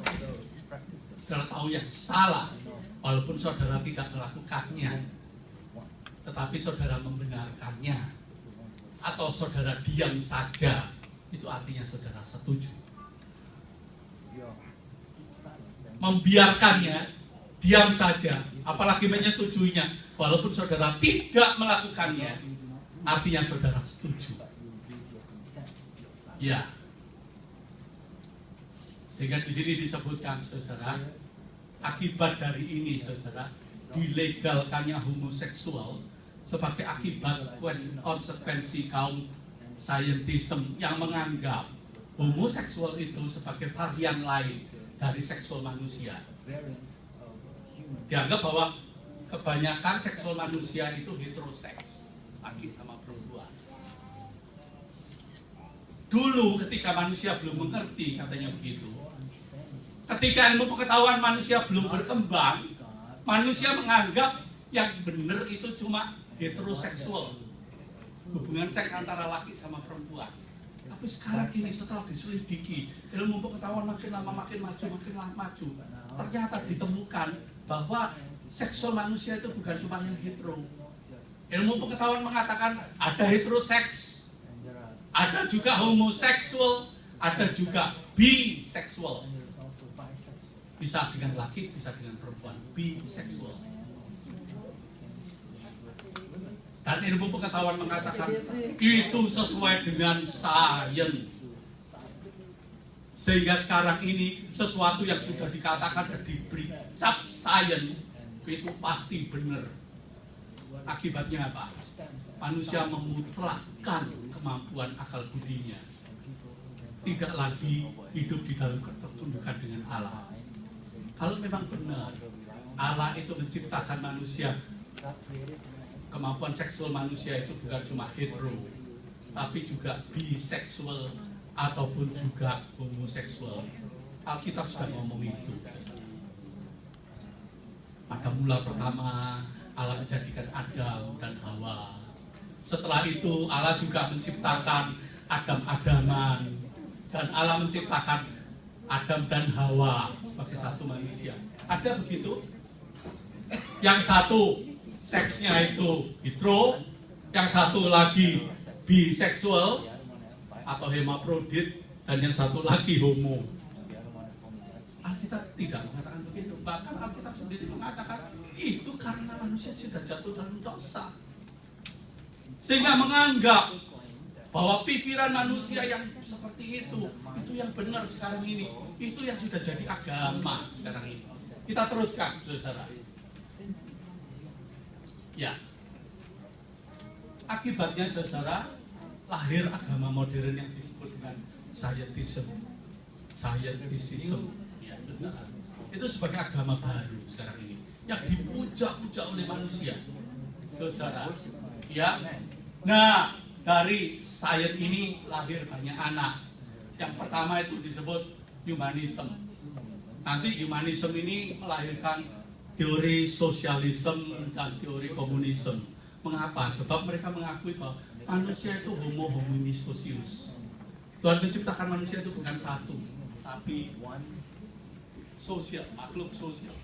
saudara tahu yang salah, walaupun saudara tidak melakukannya, tetapi saudara membenarkannya, atau saudara diam saja, itu artinya saudara setuju. Membiarkannya, diam saja, apalagi menyetujuinya, walaupun saudara tidak melakukannya, artinya saudara setuju. Ya. Sehingga di sini disebutkan, saudara, akibat dari ini, saudara, dilegalkannya homoseksual sebagai akibat konsekuensi kaum saintisme yang menganggap homoseksual itu sebagai varian lain dari seksual manusia. Dianggap bahwa kebanyakan seksual manusia itu heteroseks, laki sama perempuan. Dulu ketika manusia belum mengerti, katanya begitu, ketika ilmu pengetahuan manusia belum berkembang, manusia menganggap yang benar itu cuma heteroseksual, hubungan seks antara laki sama perempuan. Tapi sekarang ini setelah diselidiki, ilmu pengetahuan makin lama makin maju, ternyata ditemukan bahwa seksual manusia itu bukan cuma yang hetero. Ilmu pengetahuan mengatakan ada heteroseks, ada juga homoseksual, ada juga biseksual. Bisa dengan laki, bisa dengan perempuan, biseksual. Dan ilmu pengetahuan mengatakan itu sesuai dengan sains. Sehingga sekarang ini sesuatu yang sudah dikatakan dan diberi cap sains itu pasti benar. Akibatnya apa? Manusia memutlakkan kemampuan akal budinya. Tidak lagi hidup di dalam ketertundukan dengan Allah. Kalau memang benar Allah itu menciptakan manusia, kemampuan seksual manusia itu bukan cuma hetero, tapi juga biseksual ataupun juga homoseksual. Alkitab sudah ngomong itu. Pada mula pertama Allah menjadikan Adam dan Hawa. Setelah itu Allah juga menciptakan Adam-Adaman, dan Allah menciptakan Adam dan Hawa sebagai satu manusia. Ada begitu? Yang satu seksnya itu hetero, yang satu lagi biseksual atau hermaprodit, dan yang satu lagi homo. Alkitab tidak mengatakan begitu. Bahkan Alkitab sendiri mengatakan itu karena manusia sudah jatuh dalam dosa, sehingga menganggap bahwa pikiran manusia yang seperti itu yang benar sekarang ini, itu yang sudah jadi agama sekarang ini. Kita teruskan, saudara. Ya, akibatnya, saudara, lahir agama modern yang disebut dengan saintisme. scientism, ya, itu sebagai agama baru sekarang ini yang dipuja-puja oleh manusia, saudara. Ya, nah dari sains ini lahir banyak anak. Yang pertama itu disebut humanism. Nanti humanism ini melahirkan teori sosialisme dan teori komunisme. Mengapa? Sebab mereka mengakui bahwa manusia itu homo hominis socius. Tuhan menciptakan manusia itu bukan satu, tapi sosial, makhluk sosial.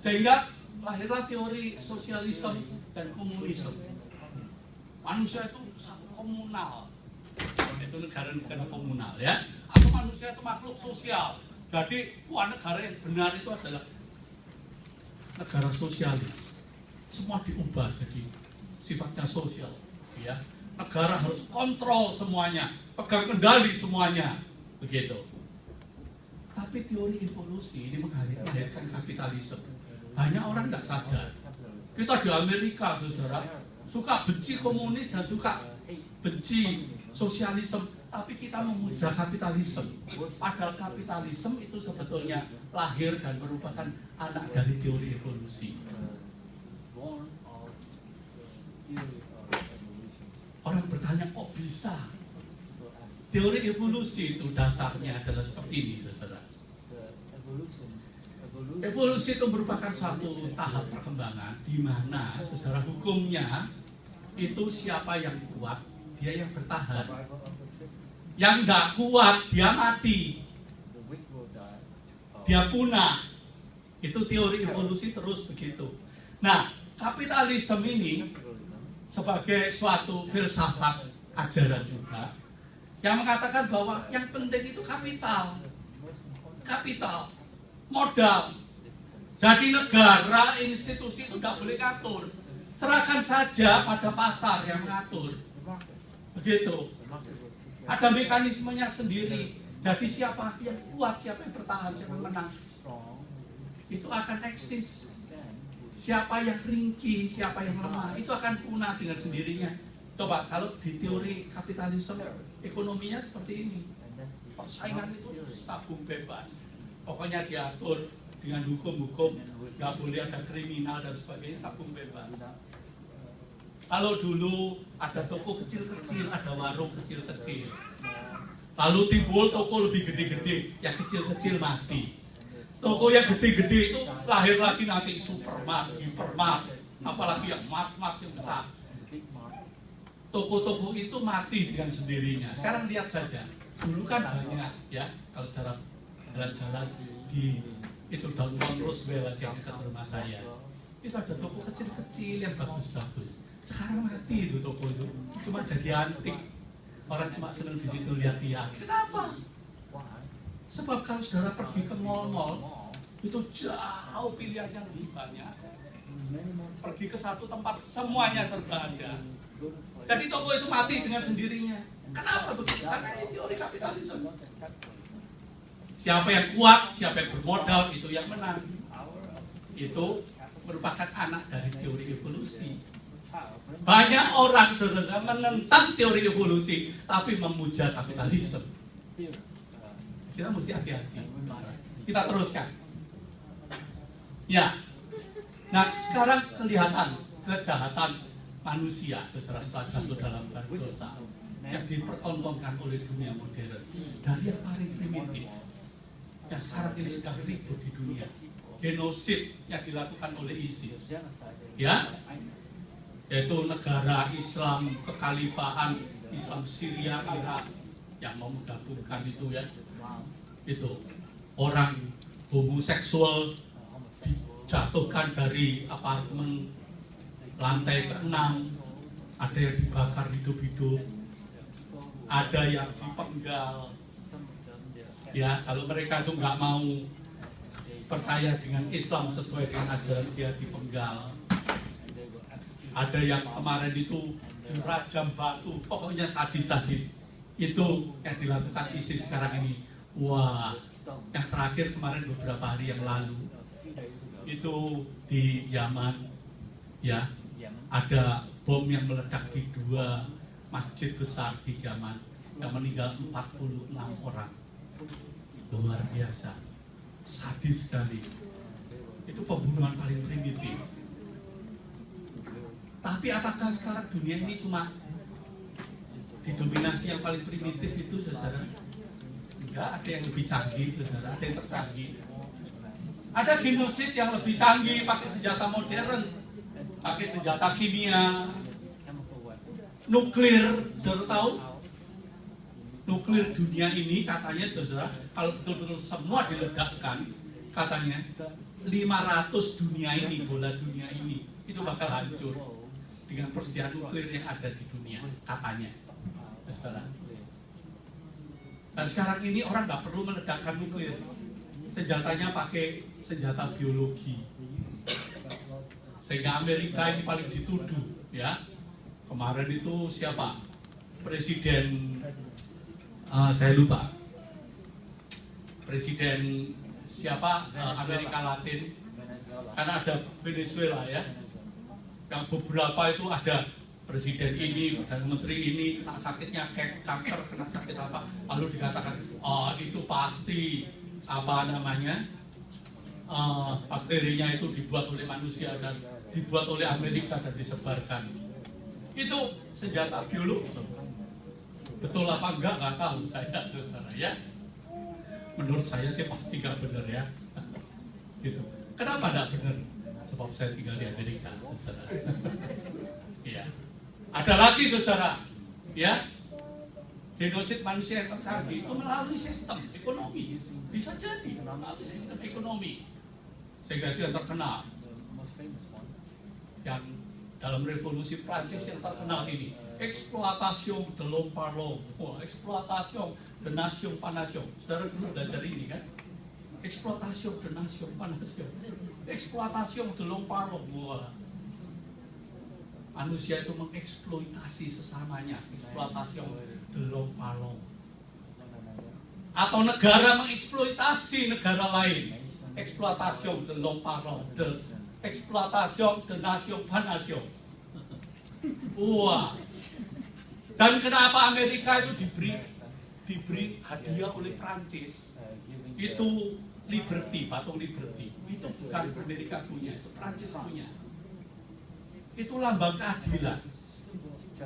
Sehingga lahirlah teori sosialisme dan komunisme. Manusia itu komunal, itu negara-negara komunal, ya. Atau manusia itu makhluk sosial. Jadi negara yang benar itu adalah negara sosialis. Semua diubah jadi sifatnya sosial, ya. Negara harus kontrol semuanya, pegang kendali semuanya, begitu. Tapi teori evolusi ini melahirkan kapitalisme. Banyak orang tidak sadar. Kita di Amerika, saudara, suka benci komunis dan suka benci sosialisme, tapi kita memuja kapitalisme. Padahal kapitalisme itu sebetulnya lahir dan merupakan anak dari teori evolusi. Orang bertanya, kok bisa? Teori evolusi itu dasarnya adalah seperti ini, saudara. Evolusi itu merupakan suatu tahap perkembangan di mana, saudara, hukumnya itu siapa yang kuat, dia yang bertahan. Yang tidak kuat, dia mati. Dia punah. Itu teori evolusi terus begitu. Nah, kapitalisme ini sebagai suatu filsafat ajaran juga yang mengatakan bahwa yang penting itu kapital, modal. Jadi negara, institusi itu tidak boleh ngatur, serahkan saja pada pasar yang mengatur, begitu. Ada mekanismenya sendiri. Jadi siapa yang kuat, siapa yang bertahan, siapa yang menang, itu akan eksis. Siapa yang ringkih, siapa yang lemah, itu akan punah dengan sendirinya. Coba kalau di teori kapitalisme, ekonominya seperti ini. Persaingan itu sabung bebas. Pokoknya diatur dengan hukum-hukum, nggak boleh ada kriminal dan sebagainya, sabung bebas. Kalau dulu ada toko kecil-kecil, ada warung kecil-kecil. Lalu timbul toko lebih gede-gede, yang kecil-kecil mati. Toko yang gede-gede itu lahir lagi nanti supermart, hipermart, apalagi yang mart-mart yang besar. Toko-toko itu mati dengan sendirinya. Sekarang lihat saja, dulu kan banyak, ya, kalau secara jalan-jalan di itu Downtown Roosevelt yang dekat rumah saya, itu ada toko kecil-kecil yang bagus-bagus. Sekarang mati itu toko itu, cuma jadi antik. Orang cuma senang di situ lihat-lihat. Kenapa? Sebab kalau saudara pergi ke mall-mall, itu jauh pilihannya lebih banyak. Pergi ke satu tempat, semuanya serba ada. Jadi toko itu mati dengan sendirinya. Kenapa begitu? Karena ini teori kapitalisme. Siapa yang kuat, siapa yang bermodal, itu yang menang. Itu merupakan anak dari teori evolusi. Banyak orang, saudara, menentang teori evolusi, tapi memuja kapitalisme. Kita mesti hati-hati. Kita teruskan. Ya. Nah, sekarang kelihatan kejahatan manusia setelah jatuh dalam dosa yang dipertontonkan oleh dunia modern dari yang paling primitif yang sekarang ini sedang ribut di dunia, genosid yang dilakukan oleh ISIS, ya, yaitu negara Islam kekhalifahan Islam Syria Irak yang mau menggabungkan itu, ya, itu orang homoseksual dijatuhkan dari apartemen lantai ke-6, ada yang dibakar hidup-hidup, ada yang dipenggal, ya, kalau mereka itu nggak mau percaya dengan Islam sesuai dengan ajaran dia dipenggal. Ada yang kemarin itu dirajam batu, pokoknya sadis-sadis. Itu yang dilakukan ISIS sekarang ini. Wah, yang terakhir kemarin beberapa hari yang lalu itu di Yaman, ya, ada bom yang meledak di 2 masjid besar di Yaman yang meninggal 46 orang. luar biasa, sadis sekali. Itu pembunuhan paling primitif. Tapi apakah sekarang dunia ini cuma didominasi yang paling primitif itu, saudara? Enggak, ada yang lebih canggih, saudara, ada yang tercanggih. Ada genosid yang lebih canggih, pakai senjata modern, pakai senjata kimia, nuklir. Saudara tahu? Nuklir dunia ini katanya, saudara, kalau betul-betul semua diledakkan, katanya 500 dunia ini, bola dunia ini, itu bakal hancur dengan persediaan nuklir yang ada di dunia, katanya, saudara. Dan sekarang ini orang nggak perlu meledakkan nuklir, senjatanya pakai senjata biologi. Sehingga Amerika ini paling dituduh, ya. Kemarin itu siapa? Presiden, saya lupa. Presiden siapa? Amerika Latin. Karena ada Venezuela, ya. Yang beberapa itu ada presiden ini, dan menteri ini kena sakitnya kanker, kena sakit apa, lalu dikatakan, oh itu pasti apa namanya, bakterinya itu dibuat oleh manusia dan dibuat oleh Amerika dan disebarkan. Itu senjata biologi. Betul apa enggak, nggak tahu saya, saudara, ya. Menurut saya sih pasti nggak benar, ya. Gitu. Kenapa nggak benar? Sebab saya tinggal di Amerika, saudara. Iya. Ada lagi, saudara, ya, genosid manusia yang tercanggih itu melalui sistem ekonomi. Bisa jadi melalui sistem ekonomi. Sehingga itu yang terkenal, yang dalam revolusi Prancis yang terkenal ini, eksploitation de l'homme par l'homme, eksploitation de nation par nation. Saudara dulu belajar ini kan? Eksploitation de nation par nation, eksploitation de l'homme par l'homme. Manusia itu mengeksploitasi sesamanya, eksploitation de l'homme par l'homme. Atau negara mengeksploitasi negara lain, eksploitation de l'homme par l'homme, eksploitation de nation par nation. Wah. Dan kenapa Amerika itu diberi hadiah oleh Prancis? Itu Liberty, patung Liberty. Itu bukan Amerika punya, itu Prancis punya. Itu lambang keadilan.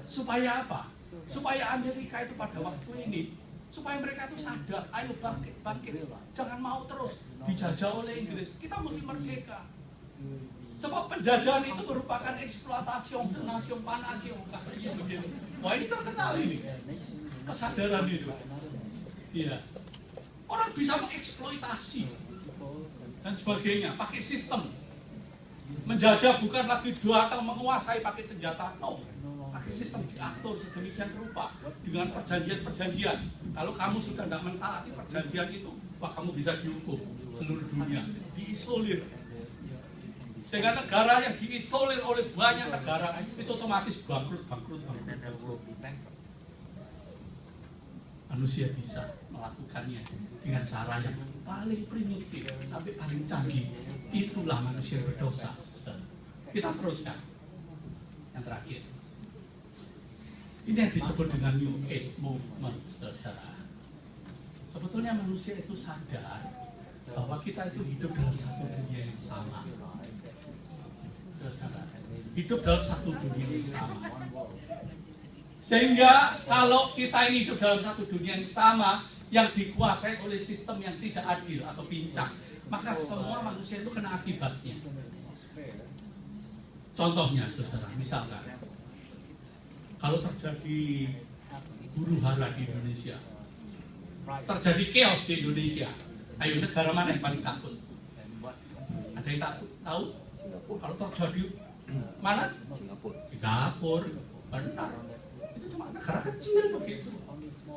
Supaya apa? Supaya Amerika itu pada waktu ini, supaya mereka itu sadar, ayo bangkit, jangan mau terus dijajah oleh Inggris. Kita mesti merdeka. Sebab penjajahan itu merupakan eksploitasi de nation par nation, katanya begitu. Wah, ini terkenal ini, kesadaran itu. Iya. Orang bisa mengeksploitasi dan sebagainya, pakai sistem. Menjajah bukan lagi dua atau menguasai pakai senjata, no. Pakai sistem diatur sedemikian rupa dengan perjanjian-perjanjian. Kalau kamu sudah tidak mentaati perjanjian itu, wah kamu bisa dihukum seluruh dunia, diisolir. Sehingga negara yang diisolir oleh banyak negara itu otomatis bangkrut. Manusia bisa melakukannya dengan cara yang paling primitif sampai paling canggih. Itulah manusia berdosa. Kita teruskan. Yang terakhir. Ini yang disebut dengan New Age Movement, saudara. Sebetulnya manusia itu sadar bahwa kita itu hidup dalam satu dunia yang sama. Saudara, hidup dalam satu dunia yang sama. Sehingga kalau kita ini hidup dalam satu dunia yang sama, yang dikuasai oleh sistem yang tidak adil atau pincang, maka semua manusia itu kena akibatnya. Contohnya, saudara, misalkan kalau terjadi huru hara di Indonesia, terjadi chaos di Indonesia, ayo negara mana yang paling takut? Ada yang takut? Tahu? Kalau terjadi mana? Singapura, benar. Itu cuma negara kecil begitu.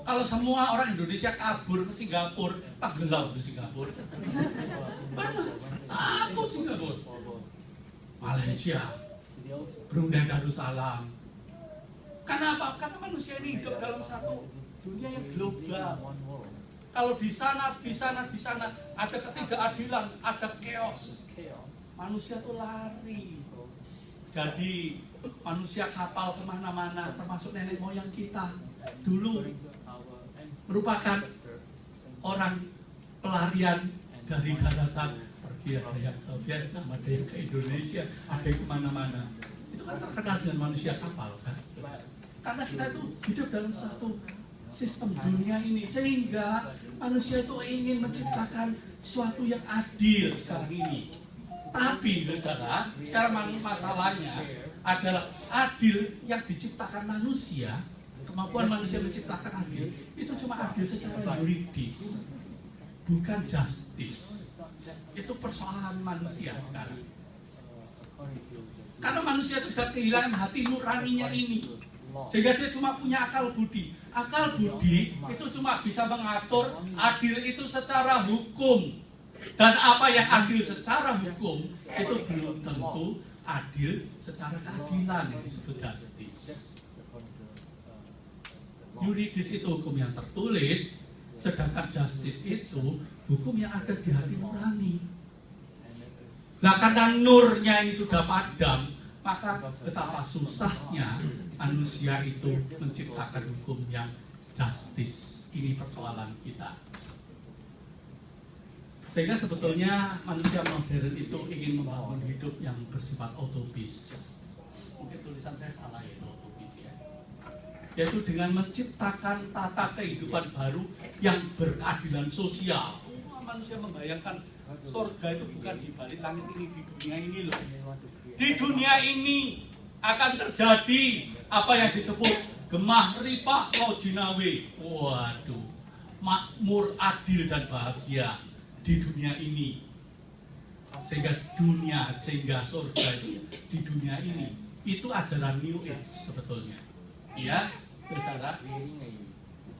Kalau semua orang Indonesia kabur ke Singapura, tenggelam di Singapura. Benar. Takut Singapura. Malaysia, Brunei Darussalam. Kenapa? Karena manusia ini hidup dalam satu dunia yang global. Kalau di sana ada ketidakadilan, ada chaos. Manusia tuh lari. Jadi manusia kapal kemana-mana, termasuk nenek moyang kita dulu merupakan orang pelarian dari daratan, pergi ada yang ke Vietnam, ada yang ke Indonesia, ada yang kemana-mana. Itu kan terkenal dengan manusia kapal kan. Karena kita itu hidup dalam satu sistem dunia ini, sehingga manusia itu ingin menciptakan sesuatu yang adil sekarang ini. Tapi saudara, sekarang masalahnya adalah adil yang diciptakan manusia, kemampuan manusia menciptakan adil, itu cuma adil secara yuridis, bukan justice. Itu persoalan manusia sekarang. Karena manusia itu sudah kehilangan hati nuraninya ini, sehingga dia cuma punya akal budi. Akal budi itu cuma bisa mengatur adil itu secara hukum. Dan apa yang adil secara hukum itu belum tentu adil secara keadilan, yang disebut justice. Yuridis itu hukum yang tertulis, sedangkan justice itu hukum yang ada di hati nurani. Nah, karena nurnya ini sudah padam, maka betapa susahnya manusia itu menciptakan hukum yang justice. Ini persoalan kita. Sehingga sebetulnya manusia modern itu ingin membangun hidup yang bersifat utopis. Mungkin tulisan saya salah ya, utopis ya. Yaitu dengan menciptakan tata kehidupan baru yang berkeadilan sosial. Manusia membayangkan surga itu bukan di balik langit ini, di dunia ini loh. Di dunia ini akan terjadi apa yang disebut gemah ripah lojinawe. Waduh, makmur, adil dan bahagia di dunia ini. Sehingga surga itu di dunia ini. Itu ajaran New Age sebetulnya. Ya, saudara.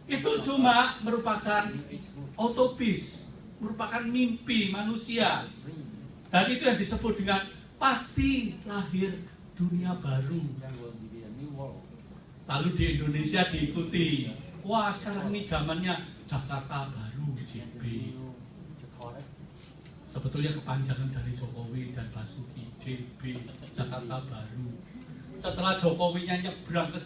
Itu cuma merupakan utopis, merupakan mimpi manusia. Dan itu yang disebut dengan pasti lahir dunia baru. Lalu di Indonesia diikuti. Wah, sekarang ini zamannya Jakarta Baru, JB. Sebetulnya kepanjangan dari Jokowi dan Basuki, JB, Jakarta Baru. Setelah Jokowinya nyebrang ke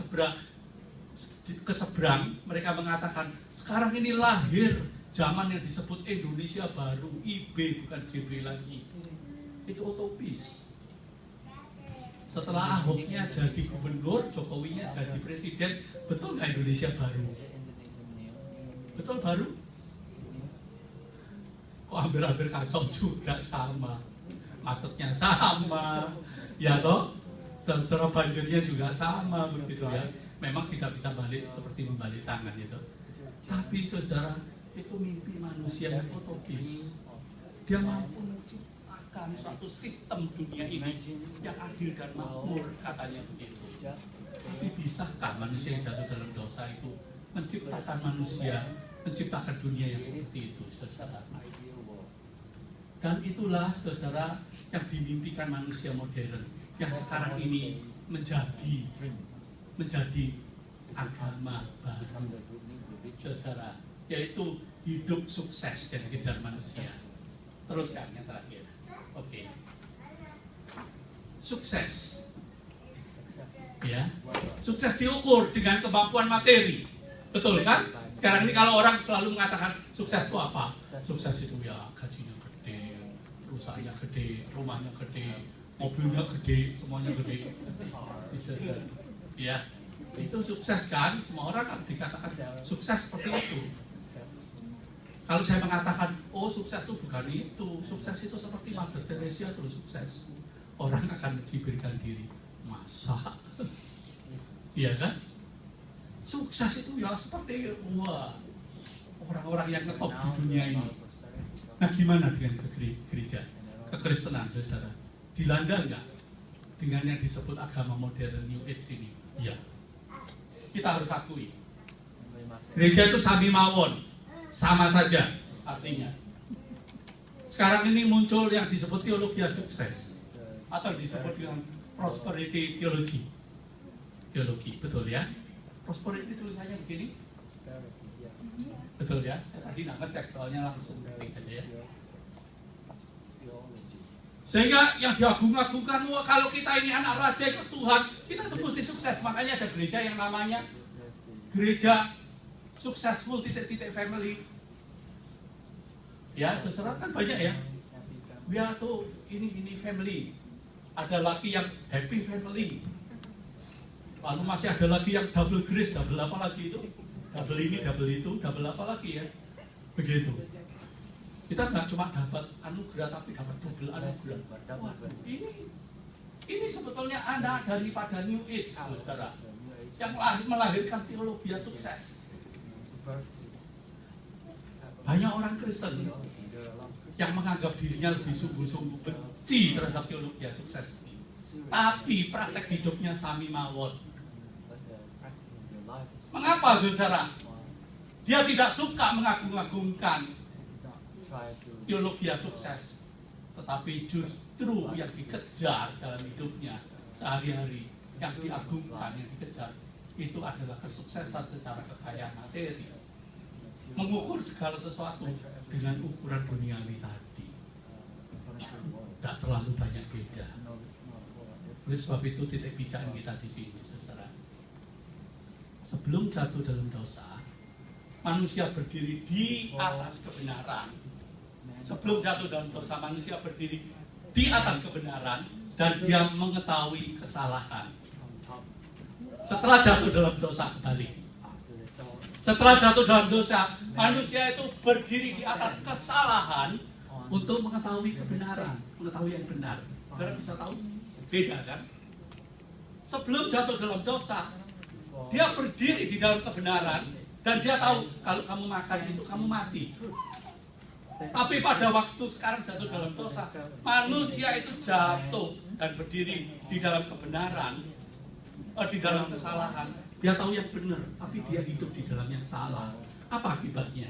seberang, mereka mengatakan sekarang ini lahir zaman yang disebut Indonesia Baru, IB bukan JB lagi. Itu utopis. Setelah Ahoknya jadi gubernur, Jokowinya jadi presiden, betul nggak Indonesia Baru? Betul baru? Kok hampir-hampir kacau juga, sama. Macetnya sama, ya toh? Saudara banjirnya juga sama begitu ya. Memang tidak bisa balik seperti membalik tangan itu. Tapi saudara, itu mimpi manusia yang utopis. Dia mampu menciptakan suatu sistem dunia ini yang adil dan makmur, katanya begitu. Tapi bisakah manusia yang jatuh dalam dosa itu menciptakan manusia, menciptakan dunia yang seperti itu, saudara? Dan itulah, saudara, yang dimimpikan manusia modern yang sekarang ini menjadi agama baru, saudara, yaitu hidup sukses yang dikejar manusia. Teruskan yang terakhir. Oke. Sukses. Ya. Sukses diukur dengan kemampuan materi. Betul kan? Sekarang ini kalau orang selalu mengatakan sukses itu apa? Sukses itu ya gajinya gede, perusahaannya gede, rumahnya gede, mobilnya gede, semuanya gede. Ya. Itu sukses kan? Semua orang kan dikatakan sukses seperti itu. Kalau saya mengatakan, oh sukses itu bukan itu, sukses itu seperti Mother Teresa itu sukses. Orang akan mencibirkan diri. Masa? Iya kan? Sukses itu ya seperti wah, orang-orang yang ngetop di dunia ini. Nah gimana dengan gereja? Kekristenan, saudara? Dilanda enggak dengan yang disebut agama modern New Age ini? Iya. Kita harus akui. Gereja itu sami mawon, sama saja artinya. Sekarang ini muncul yang disebut teologi sukses atau disebut dengan prosperity theology. Teologi, betul ya? Prosperity tulisannya begini. Betul ya? Saya tadi nggak ngecek soalnya langsung ketik aja ya. Sehingga yang diagung-agungkan, wah kalau kita ini anak raja ikut Tuhan, kita tuh mesti sukses. Makanya ada gereja yang namanya Gereja Successful Family. Ya, saudara kan banyak ya. Dia tuh ini family. Ada lagi yang happy family. Lalu masih ada lagi yang double grace, double apa lagi itu? Double ini, double itu, double apa lagi ya? Begitu. Kita nggak cuma dapat anugerah, tapi dapat double anugerah. Wah, ini sebetulnya anak daripada New Age, saudara, yang melahirkan teologi yang sukses. Banyak orang Kristen yang menganggap dirinya lebih sungguh-sungguh benci terhadap teologi yang sukses, tapi praktek hidupnya sami mawon. Mengapa, saudara? Dia tidak suka mengagung-agungkan teologi yang sukses, tetapi justru yang dikejar dalam hidupnya sehari-hari, yang diagungkan, yang dikejar, itu adalah kesuksesan secara kekayaan materi. Mengukur segala sesuatu dengan ukuran duniawi tadi. Tidak terlalu banyak beda. Oleh sebab itu titik bicara kita di sini, saudara. Sebelum jatuh dalam dosa, manusia berdiri di atas kebenaran. Sebelum jatuh dalam dosa, manusia berdiri di atas kebenaran dan dia mengetahui kesalahan. Setelah jatuh dalam dosa, kembali. Setelah jatuh dalam dosa, manusia itu berdiri di atas kesalahan untuk mengetahui kebenaran, mengetahui yang benar. Saudara bisa tahu? Beda kan? Sebelum jatuh dalam dosa, dia berdiri di dalam kebenaran dan dia tahu kalau kamu makan itu kamu mati. Tapi pada waktu sekarang jatuh dalam dosa, manusia itu jatuh dan berdiri di dalam kebenaran, di dalam kesalahan. Dia tahu yang benar, tapi dia hidup di dalam yang salah. Apa akibatnya?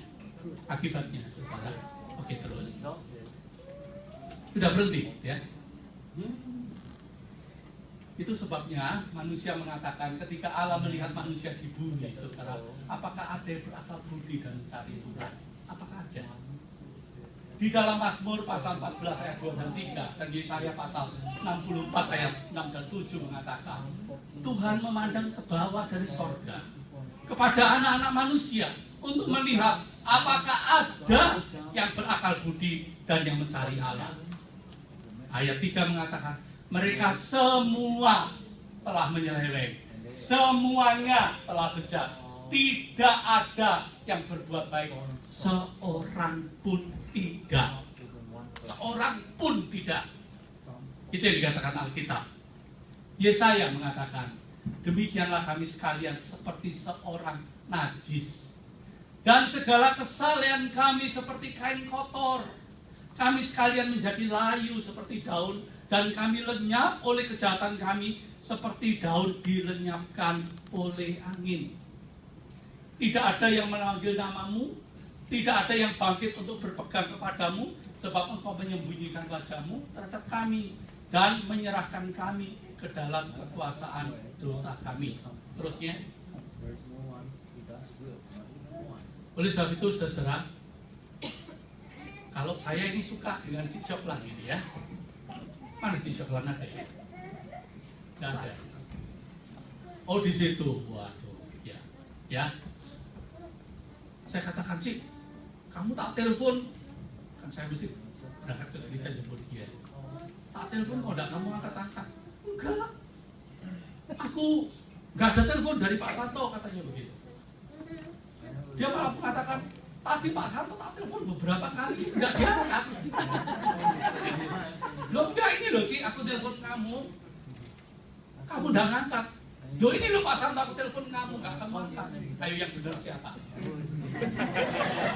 Akibatnya, saudara. Oke, terus. Sudah berhenti, ya. Itu sebabnya manusia mengatakan ketika Allah melihat manusia di bumi, saudara, apakah ada yang berakal budi dan mencari Tuhan? Apakah ada? Di dalam Mazmur pasal 14 ayat 2 dan 3 dan Yesaya pasal 64 ayat 6 dan 7 mengatakan Tuhan memandang ke bawah dari sorga kepada anak-anak manusia untuk melihat apakah ada yang berakal budi dan yang mencari Allah. Ayat 3 mengatakan mereka semua telah menyeleweng, semuanya telah bejat, tidak ada yang berbuat baik, seorang pun tidak. Seorang pun tidak. Itu yang dikatakan Alkitab. Yesaya mengatakan, demikianlah kami sekalian seperti seorang najis, dan segala kesalehan kami seperti kain kotor. Kami sekalian menjadi layu seperti daun, dan kami lenyap oleh kejahatan kami seperti daun dilenyapkan oleh angin. Tidak ada yang memanggil namamu, tidak ada yang bangkit untuk berpegang kepadamu, sebab engkau menyembunyikan wajahmu terhadap kami dan menyerahkan kami ke dalam kekuasaan dosa kami. Terusnya, oleh sebab itu, saudara, kalau saya ini suka dengan Cik Syoklan ini ya. Mana Cik Syoklan ada ya? Tidak ada. Oh, di situ. Waduh, ya, ya. Saya katakan, Cik, kamu tak telepon, kan saya mesti berangkat ke gereja jemput dia. Tak telepon kok, enggak kamu angkat-angkat. Enggak. Aku enggak ada telepon dari Pak Santo, katanya begitu. Dia malah mengatakan, tadi Pak Santo tak telepon beberapa kali, enggak diangkat. Loh, enggak ini loh Cik, aku telepon kamu. Kamu enggak ngangkat. Loh ini loh Pak Santo, aku telepon kamu, enggak kamu angkat. Ayo yang benar siapa?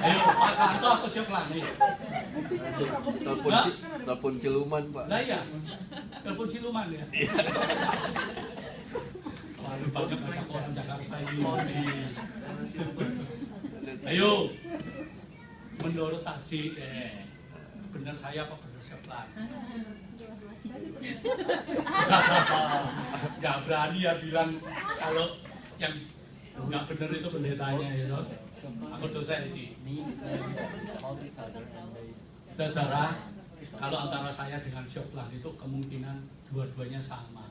Ayo Pak Santo atau siapa nih? Telepon siluman Pak. Lah ya, telepon siluman ya. Waduh banget baca koran Jakarta ini. Ayo, menurut Taji, benar saya apa benar siapa? Gak berani ya bilang kalau yang nggak benar itu pendetanya ya loh. Aku dosa ya Ci. Saudara, kalau antara saya dengan Syoklan itu kemungkinan dua-duanya sama.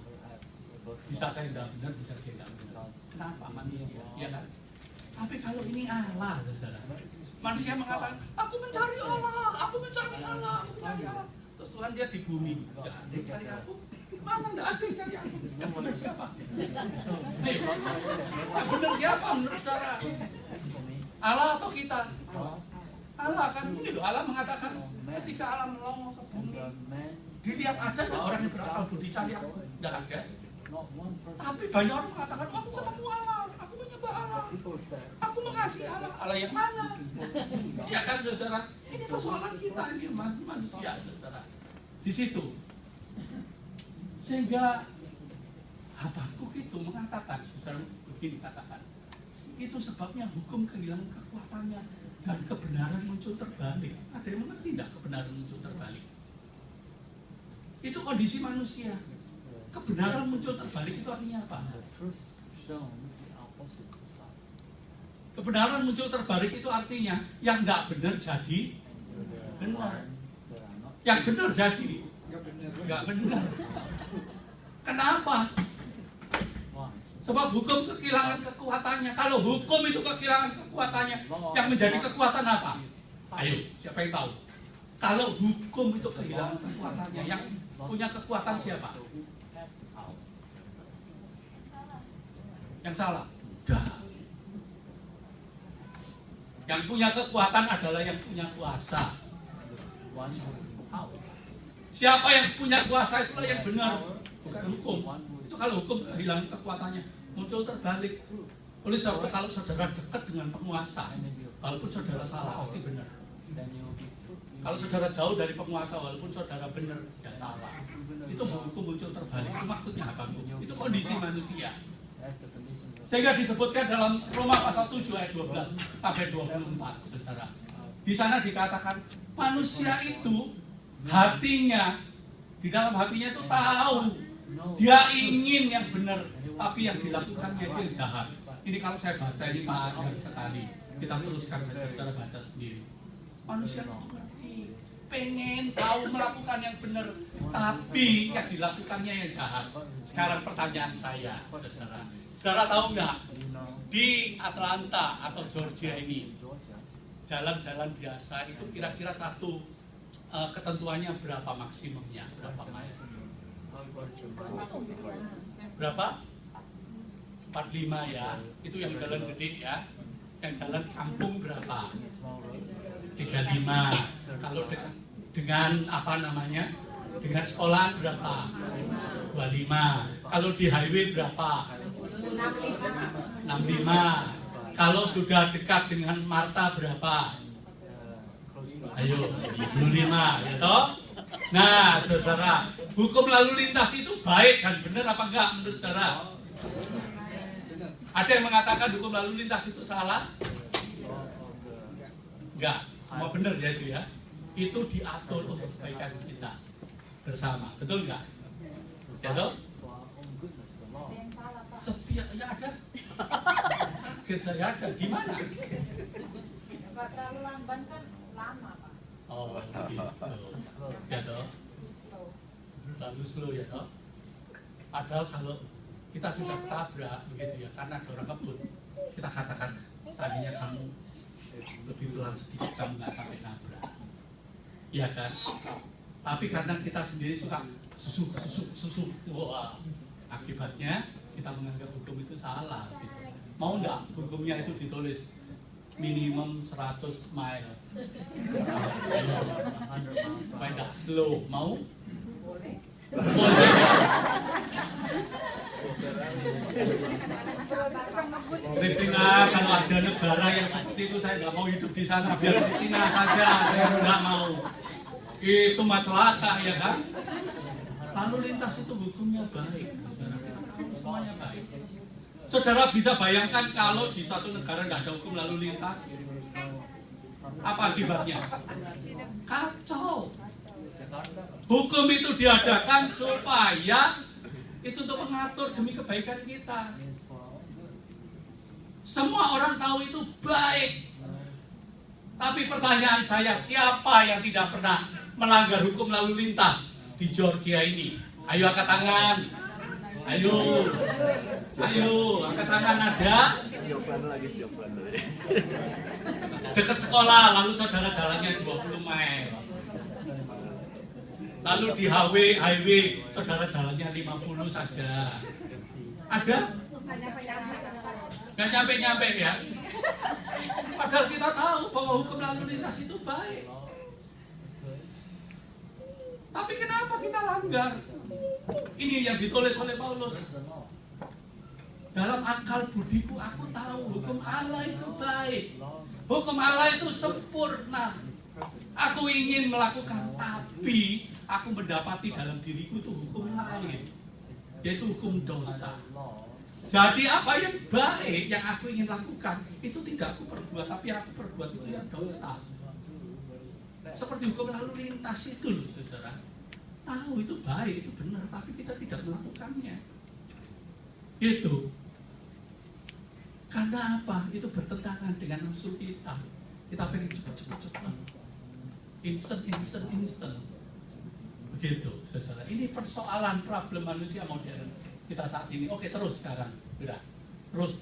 Bisa saya tidak benar, bisa dia tidak benar. Kenapa manusia? Ya kan? Tapi kalau ini Allah, saudara, Manusia mengatakan, aku mencari Allah, aku mencari Allah, aku mencari Allah. Terus Tuhan dia di bumi, nggak ada yang cari aku. Mana nggak ada yang cari aku? Yang benar siapa? Ayo, yang benar siapa menurut saudara? Allah atau kita? Allah kan, ini loh, Allah mengatakan ketika Allah melongo ke bumi, dilihat ada nggak orang yang berakal budi cari aku? Nggak ada. Tapi banyak orang mengatakan, oh, aku ketemu Allah, aku menyembah Allah, aku mengasihi Allah. Allah yang mana? Ya kan saudara, ini persoalan kita ini manusia saudara. Di situ, sehingga Habakuk itu mengatakan, saudara begini katakan, itu sebabnya hukum kehilangan kekuatannya dan kebenaran muncul terbalik. Ada yang mengerti tidak kebenaran muncul terbalik? Itu kondisi manusia. Kebenaran muncul terbalik itu artinya apa? Kebenaran muncul terbalik itu artinya yang tidak benar jadi benar. Yang benar jadi nggak benar. Kenapa? Sebab hukum kehilangan kekuatannya. Kalau hukum itu kehilangan kekuatannya, yang menjadi kekuatan apa? Ayo, siapa yang tahu? Kalau hukum itu kehilangan kekuatannya, yang punya kekuatan siapa? Yang salah? Enggak. Yang punya kekuatan adalah yang punya kuasa. Siapa yang punya kuasa itulah yang benar, bukan hukum. Itu kalau hukum kehilangan kekuatannya, muncul terbalik. Oleh sebab kalau saudara dekat dengan penguasa, walaupun saudara salah pasti benar. Kalau saudara jauh dari penguasa, walaupun saudara benar, ya salah. Itu hukum muncul terbalik. Itu maksudnya apa? Itu kondisi manusia. Sehingga disebutkan dalam Roma pasal 7 ayat 12 sampai 24, saudara. Di sana dikatakan manusia itu hatinya, di dalam hatinya itu tahu dia ingin yang benar, tapi yang dilakukannya itu yang jahat. Ini kalau saya baca ini panjang sekali. Kita teruskan saja, saudara baca sendiri. Manusia itu ngerti, pengen tahu melakukan yang benar, tapi yang dilakukannya yang jahat. Sekarang pertanyaan saya, saudara tahu nggak di Atlanta atau Georgia ini jalan-jalan biasa itu kira-kira satu ketentuannya berapa maksimumnya, berapa mile? Berapa? 45 ya, itu yang jalan gede ya. Yang jalan kampung berapa? 35. Kalau dengan apa namanya? Dengan sekolah berapa? 25. Kalau di highway berapa? 65. Kalau sudah dekat dengan Marta berapa? Ayo, 25 ya toh? Nah, saudara, hukum lalu lintas itu baik dan benar apa enggak menurut saudara? Ada yang mengatakan hukum lalu lintas itu salah? Enggak, semua benar ya itu ya. Itu diatur untuk kebaikan kita bersama, betul enggak? Ya toh? Setiap ya ada. Saya ada gimana? Pak terlalu lamban kan lama Pak. Oh, gitu. Ya toh? Terlalu slow ya toh? Padahal kalau kita sudah ketabrak begitu ya, karena ada orang ngebut, kita katakan seandainya kamu lebih pelan sedikit kamu nggak sampai nabrak, iya kan? Tapi karena kita sendiri suka susu, wah, akibatnya kita menganggap hukum itu salah. Gitu. Mau nggak hukumnya itu ditulis minimum 100 mile, supaya nggak slow, mau? Boleh. Kristina, kalau ada negara yang seperti itu saya nggak mau hidup di sana, biar Kristina saja, saya nggak mau. Itu macelaka ya kan? Lalu lintas itu hukumnya baik, semuanya baik. Saudara bisa bayangkan kalau di suatu negara nggak ada hukum lalu lintas, apa akibatnya? Kacau. Hukum itu diadakan supaya itu untuk mengatur demi kebaikan kita. Semua orang tahu itu baik. Tapi pertanyaan saya, siapa yang tidak pernah melanggar hukum lalu lintas di Georgia ini? Ayo angkat tangan. Ayo, angkat tangan ada. dekat sekolah, lalu saudara jalannya 20 mil. Lalu di highway saudara jalannya 50 saja. Ada? Nggak nyampe-nyampe ya. Padahal kita tahu bahwa hukum lalu lintas itu baik. Tapi kenapa kita langgar? Ini yang ditulis oleh Paulus. Dalam akal budiku aku tahu hukum Allah itu baik. Hukum Allah itu sempurna. Aku ingin melakukan, tapi aku mendapati dalam diriku itu hukum lain, yaitu hukum dosa. Jadi apa yang baik yang aku ingin lakukan itu tidak aku perbuat, tapi aku perbuat itu yang dosa. Seperti hukum lalu lintas itu loh, saudara. Tahu itu baik, itu benar, tapi kita tidak melakukannya. Itu karena apa? Itu bertentangan dengan nafsu kita. Kita pengen cepat. Instant. Begitu, saudara. Ini persoalan problem manusia modern kita saat ini. Oke, terus sekarang. Udah. Terus.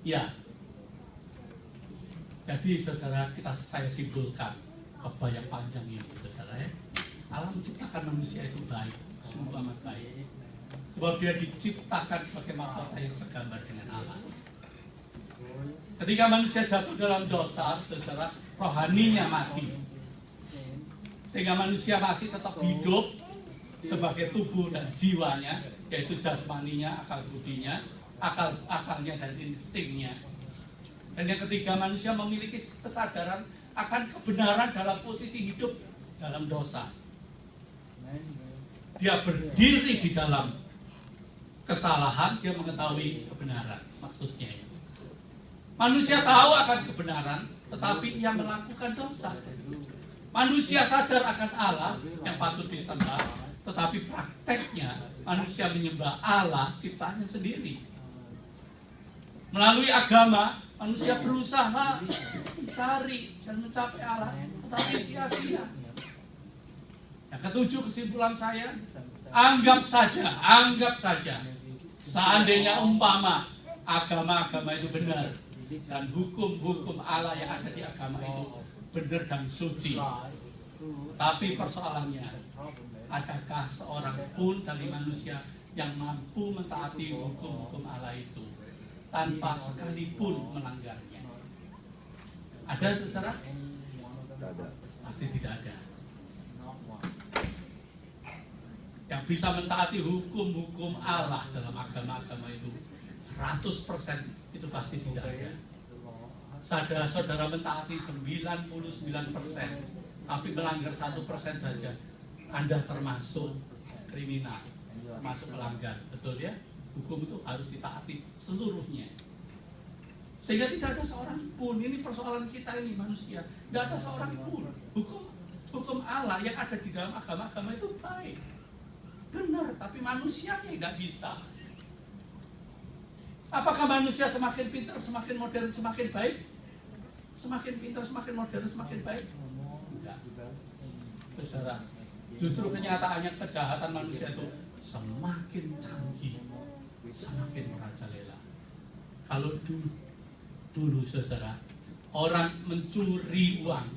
Ya. Jadi, saudara, saya simpulkan khotbah yang panjang ini, saudara ya. Allah menciptakan manusia itu baik, sungguh amat baik. Sebab dia diciptakan sebagai mahkota yang segambar dengan Allah. Ketika manusia jatuh dalam dosa, saudara, rohaninya mati. Sehingga manusia masih tetap hidup sebagai tubuh dan jiwanya, yaitu jasmaninya, akal budinya, akalnya dan instingnya. Dan yang ketiga, manusia memiliki kesadaran akan kebenaran dalam posisi hidup dalam dosa. Dia berdiri di dalam kesalahan, dia mengetahui kebenaran. Maksudnya itu. Manusia tahu akan kebenaran, tetapi ia melakukan dosa. Manusia sadar akan Allah yang patut disembah, tetapi prakteknya manusia menyembah Allah ciptaannya sendiri. Melalui agama, manusia berusaha mencari dan mencapai Allah, tetapi sia-sia. Yang ketujuh, kesimpulan saya, anggap saja, seandainya umpama agama-agama itu benar dan hukum-hukum Allah yang ada di agama itu benar dan suci. Tapi persoalannya, adakah seorang pun dari manusia yang mampu mentaati hukum-hukum Allah itu tanpa sekalipun melanggarnya? Ada, saudara? Pasti tidak ada. Yang bisa mentaati hukum-hukum Allah dalam agama-agama itu 100% itu pasti tidak ada. Saudara mentaati 99%, tapi melanggar 1% saja, Anda termasuk kriminal, termasuk melanggar. Betul ya? Hukum itu harus ditaati seluruhnya. Sehingga tidak ada seorang pun, ini persoalan kita ini manusia, tidak ada seorang pun. Hukum Allah yang ada di dalam agama-agama itu baik, benar, tapi manusianya tidak bisa. Apakah manusia semakin pintar, semakin modern, semakin baik? Semakin pintar, semakin modern, semakin baik? Enggak. Saudara, justru kenyataannya kejahatan manusia itu semakin canggih, semakin merajalela. Kalau dulu saudara, orang mencuri uang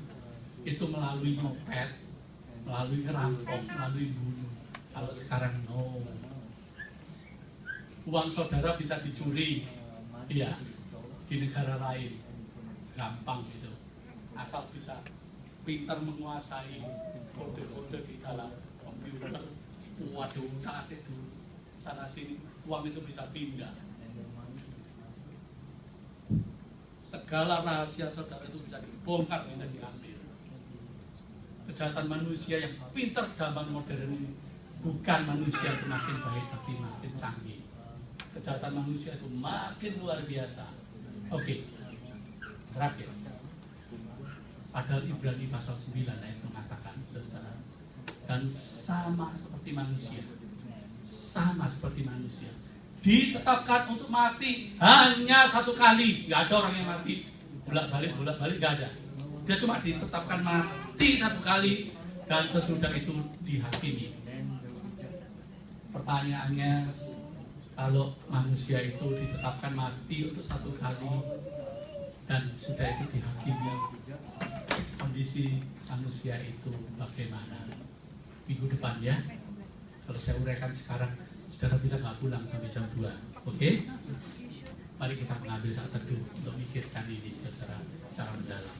itu melalui nyopet, melalui ngerampok, melalui bunuh. Kalau sekarang no. Uang saudara bisa dicuri, iya, di negara lain gampang gitu, asal bisa pintar menguasai kode-kode di dalam komputer. Waduh, saat itu sana sini uang itu bisa pindah. Segala rahasia saudara itu bisa dibongkar, bisa diambil. Kejahatan manusia yang pintar zaman modern ini bukan manusia itu makin baik, tapi makin canggih. Kejahatan manusia itu makin luar biasa. Oke. Terakhir. Padahal Ibrani pasal 9 ayat mengatakan, saudara, dan sama seperti manusia. Sama seperti manusia. Ditetapkan untuk mati hanya satu kali. Nggak ada orang yang mati bolak-balik, nggak ada. Dia cuma ditetapkan mati satu kali dan sesudah itu dihakimi. Pertanyaannya, kalau manusia itu ditetapkan mati untuk satu kali, Dan sudah itu dihakimi kondisi manusia itu bagaimana. Minggu depan ya. Kalau saya uraikan sekarang, saudara bisa nggak pulang sampai jam 2. Oke? Mari kita mengambil saat teduh untuk mikirkan ini secara mendalam.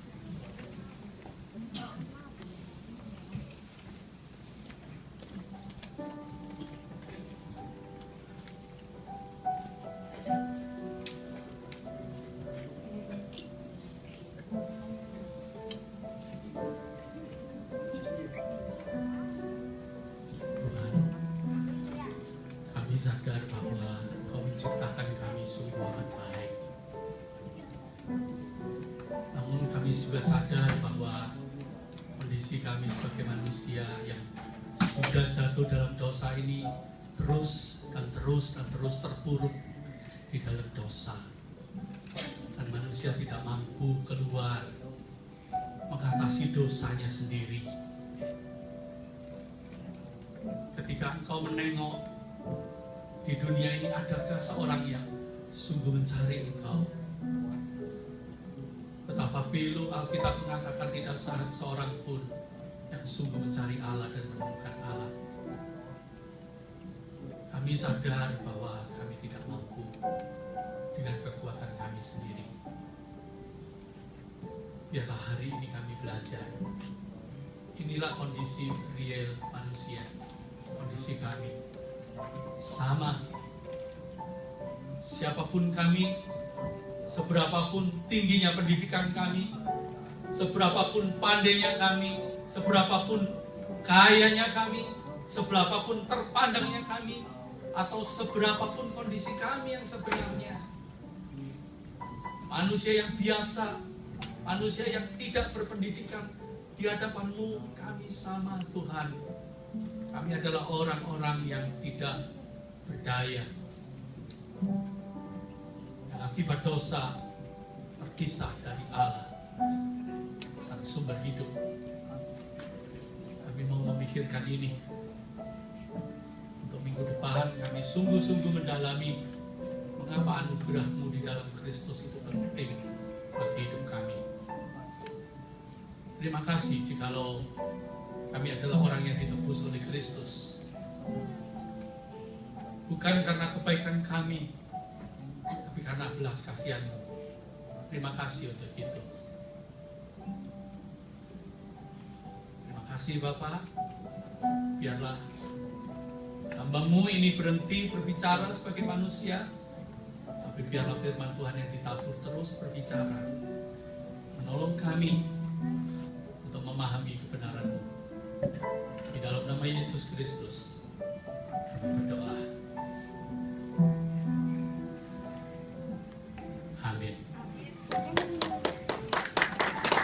Sadar bahwa Engkau menciptakan kami sungguh amat baik. Namun kami juga sadar bahwa kondisi kami sebagai manusia yang sudah jatuh dalam dosa ini terus terpuruk di dalam dosa. Dan manusia tidak mampu keluar mengatasi dosanya sendiri. Ketika Engkau menengok di dunia ini, adakah seorang yang sungguh mencari Engkau? Betapa pilu Alkitab mengatakan tidak seorang pun yang sungguh mencari Allah dan menemukan Allah. Kami sadar bahwa kami tidak mampu dengan kekuatan kami sendiri. Biarlah hari ini kami belajar. Inilah kondisi real manusia, kondisi kami. Sama, siapapun kami, seberapapun tingginya pendidikan kami, seberapapun pandainya kami, seberapapun kayanya kami, seberapapun terpandangnya kami, atau seberapapun kondisi kami yang sebenarnya, manusia yang biasa, manusia yang tidak berpendidikan, di hadapan-Mu kami sama Tuhan. Kami adalah orang-orang yang tidak berdaya, yang akibat dosa terpisah dari Allah, sang sumber hidup. Kami mau memikirkan ini. Untuk minggu depan kami sungguh-sungguh mendalami mengapa anugerah-Mu di dalam Kristus itu penting bagi hidup kami. Terima kasih jikalau kami adalah orang yang ditebus oleh Kristus. Bukan karena kebaikan kami, tapi karena belas kasihan-Mu. Terima kasih untuk itu. Terima kasih Bapak. Biarlah hamba-Mu ini berhenti berbicara sebagai manusia, tapi biarlah firman Tuhan yang ditabur terus berbicara, menolong kami untuk memahami kebenaran-Mu. Di dalam nama Yesus Kristus